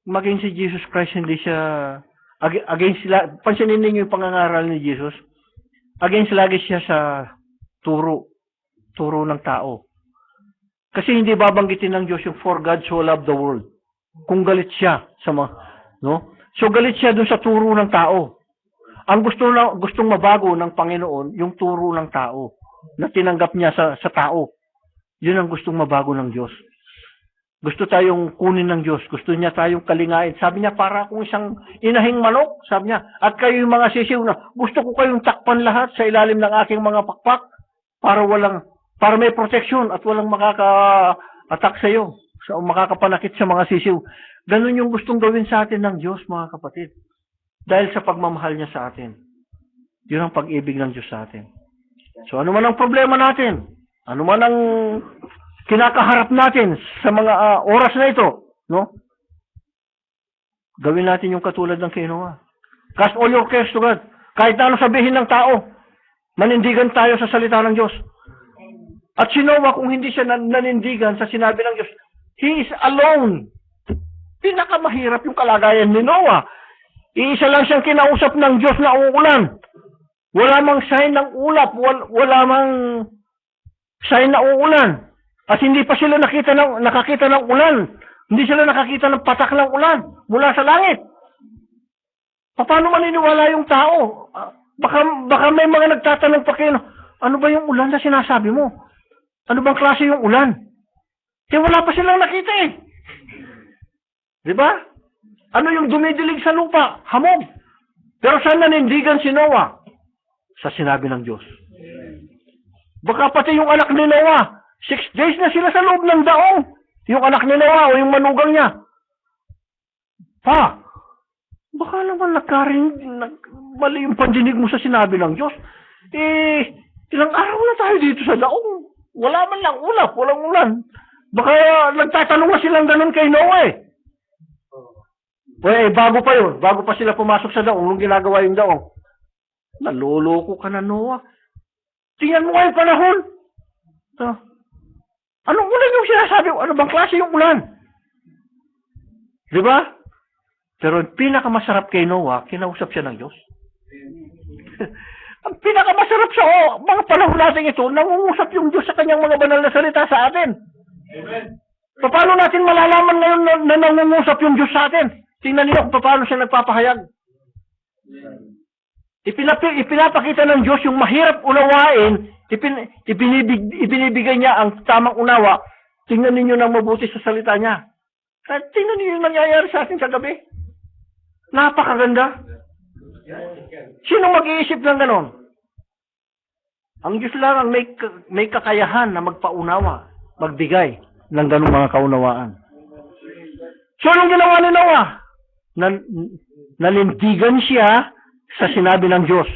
maging si Jesus Christ, hindi siya Against pansinin ninyo yung pangangaral ni Jesus. Against lagi siya sa turo ng tao. Kasi hindi babanggitin ng Diyos yung for God so loved the world. Kung galit siya sa mga, no? So galit siya dun sa turo ng tao. Ang gustong mabago ng Panginoon, yung turo ng tao na tinanggap niya sa tao. Yun ang gustong mabago ng Diyos. Gusto tayong kunin ng Diyos. Gusto niya tayong kalingain. Sabi niya, para akong isang inahing manok. Sabi niya, at kayo yung mga sisiw na, gusto ko kayong takpan lahat sa ilalim ng aking mga pakpak para may proteksyon at walang makaka-attack sa iyo. So, makakapanakit sa mga sisiw. Ganun yung gustong gawin sa atin ng Diyos, mga kapatid. Dahil sa pagmamahal niya sa atin. Yun ang pag-ibig ng Diyos sa atin. So, ano man ang problema natin, ano man ang kinakaharap natin sa mga oras na ito, no? Gawin natin yung katulad ng kay Noah. Cast all your cares to God. Kahit na ano sabihin ng tao, manindigan tayo sa salita ng Diyos. At si Noah, kung hindi siya nanindigan sa sinabi ng Diyos, he is alone. Pinakamahirap yung kalagayan ni Noah. Iisa lang siyang kinausap ng Diyos na uulan. Wala mang sign ng ulap, wala mang sign na uulan. At hindi pa sila nakakita ng ulan. Hindi sila nakakita ng patak ng ulan mula sa langit. Paano maniniwala yung tao? Baka may mga nagtatanong pa kayo, ano ba yung ulan na sinasabi mo? Ano bang klase yung ulan? Kaya wala pa silang nakita eh. Diba? Ano yung dumidilig sa lupa? Hamog. Pero saan nanindigan si Noah? Sa sinabi ng Diyos. Baka pati yung anak ni Noah, 6 days na sila sa loob ng daong. Yung anak ni Noah o yung manugang niya. Baka naman mali yung pandinig mo sa sinabi ng Diyos. Ilang araw na tayo dito sa daong. Wala man lang ulap, walang ulan. Baka nagtatanong na silang ganun kay Noah eh. Bago pa yun. Bago pa sila pumasok sa daong, nung ginagawa yung daong. Naloloko ka na, Noah. Tingnan mo kayo panahon. Anong ulan yung sinasabi? Ano bang klase yung ulan? Diba? Pero pinakamasarap kay Noah, kinausap siya ng Diyos. Ang pinakamasarap sa mga panahon natin ito, nangungusap yung Diyos sa kanyang mga banal na salita sa atin. Amen. Paano natin malalaman ngayon na nangungusap yung Diyos sa atin? Tingnan niyo kung paano siya nagpapahayag. Ipinapakita ng Diyos yung mahirap unawain, ibinibigay niya ang tamang unawa. Tingnan niyo ng mabuti sa salita niya. Tingnan niyo yung nangyayari sa atin sa gabi. Napakaganda. Sino mag-iisip ng ganon? Ang Diyos lang ang may kakayahan na magpaunawa, magbigay ng ganong mga kaunawaan. So, anong ginawa ni Noah? Nanindigan siya sa sinabi ng Diyos.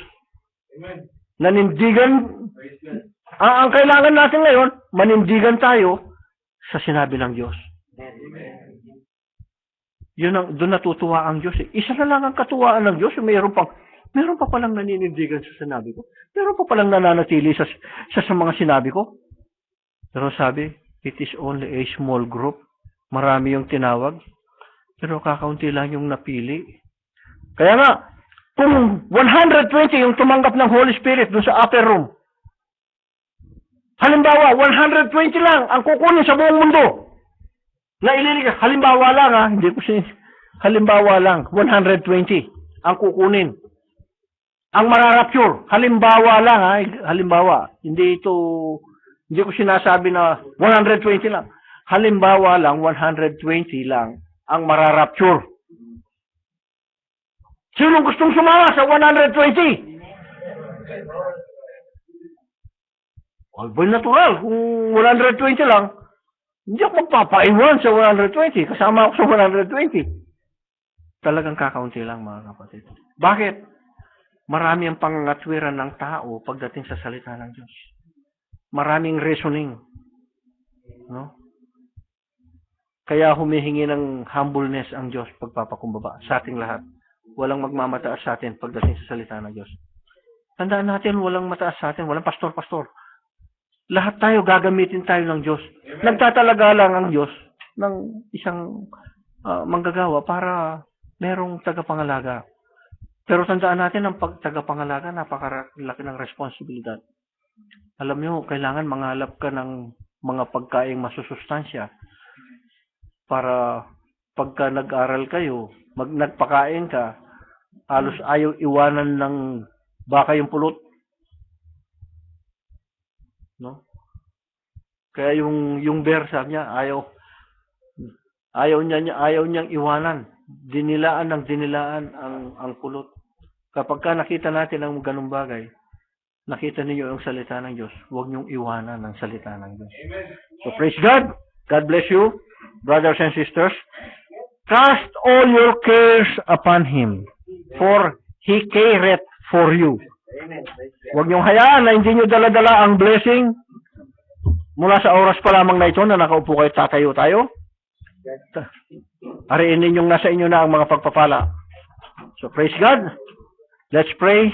Nanindigan. Ang kailangan natin ngayon, manindigan tayo sa sinabi ng Diyos. Doon natutuwa ang Diyos. Isa na lang ang katuwaan ng Diyos. Mayroon pa palang naninindigan sa sinabi ko. Mayroon pa palang nananatili sa mga sinabi ko. Pero sabi, it is only a small group. Marami yung tinawag. Pero kakaunti lang yung napili. Kaya nga, kung 120 yung tumanggap ng Holy Spirit doon sa upper room, halimbawa, 120 lang ang kukunin sa buong mundo na ililigtas. Halimbawa lang halimbawa lang, 120 ang kukunin. Ang mararapture, halimbawa lang halimbawa. Hindi ko sinasabi na 120 lang. Halimbawa lang, 120 lang ang mararapture. Sino gustong sumama sa 120? Alboy natural. Kung 120 lang, hindi ako magpapaiwan sa 120. Kasama ako sa 120. Talagang kakaunti lang, mga kapatid. Bakit? Marami ang pangangatwiran ng tao pagdating sa salita ng Diyos. Maraming reasoning. No? Kaya humihingi ng humbleness ang Diyos pagpapakumbaba sa ating lahat. Walang magmamataas sa atin pagdating sa salita ng Diyos. Tandaan natin, walang mataas sa atin, walang pastor-pastor. Lahat tayo, gagamitin tayo ng Diyos. Nagtatalaga lang ang Diyos ng isang manggagawa para merong tagapangalaga. Pero tandaan natin ang pagtagapangalaga, napakalaki ng responsibilidad. Alam nyo, kailangan mangalap ka ng mga pagkaing masusustansya para pagka nag-aral kayo, nagpakain ka, halos ayaw iwanan ng baka yung pulot. No? Kaya yung bear, sabi niya, ayaw niyang iwanan. Dinilaan ng dinilaan ang pulot. Kapag ka nakita natin ang ganung bagay, nakita niyo ang salita ng Diyos, huwag niyong iwanan ang salita ng Diyos. So praise God. God bless you, brothers and sisters. Cast all your cares upon Him, for He careth for you. Huwag niyong hayaan na hindi niyo dala-dala ang blessing mula sa oras pa lamang na ito na nakaupo kayo, tatayo tayo. Ariin ninyong nasa inyo na ang mga pagpapala. So praise God. Let's pray.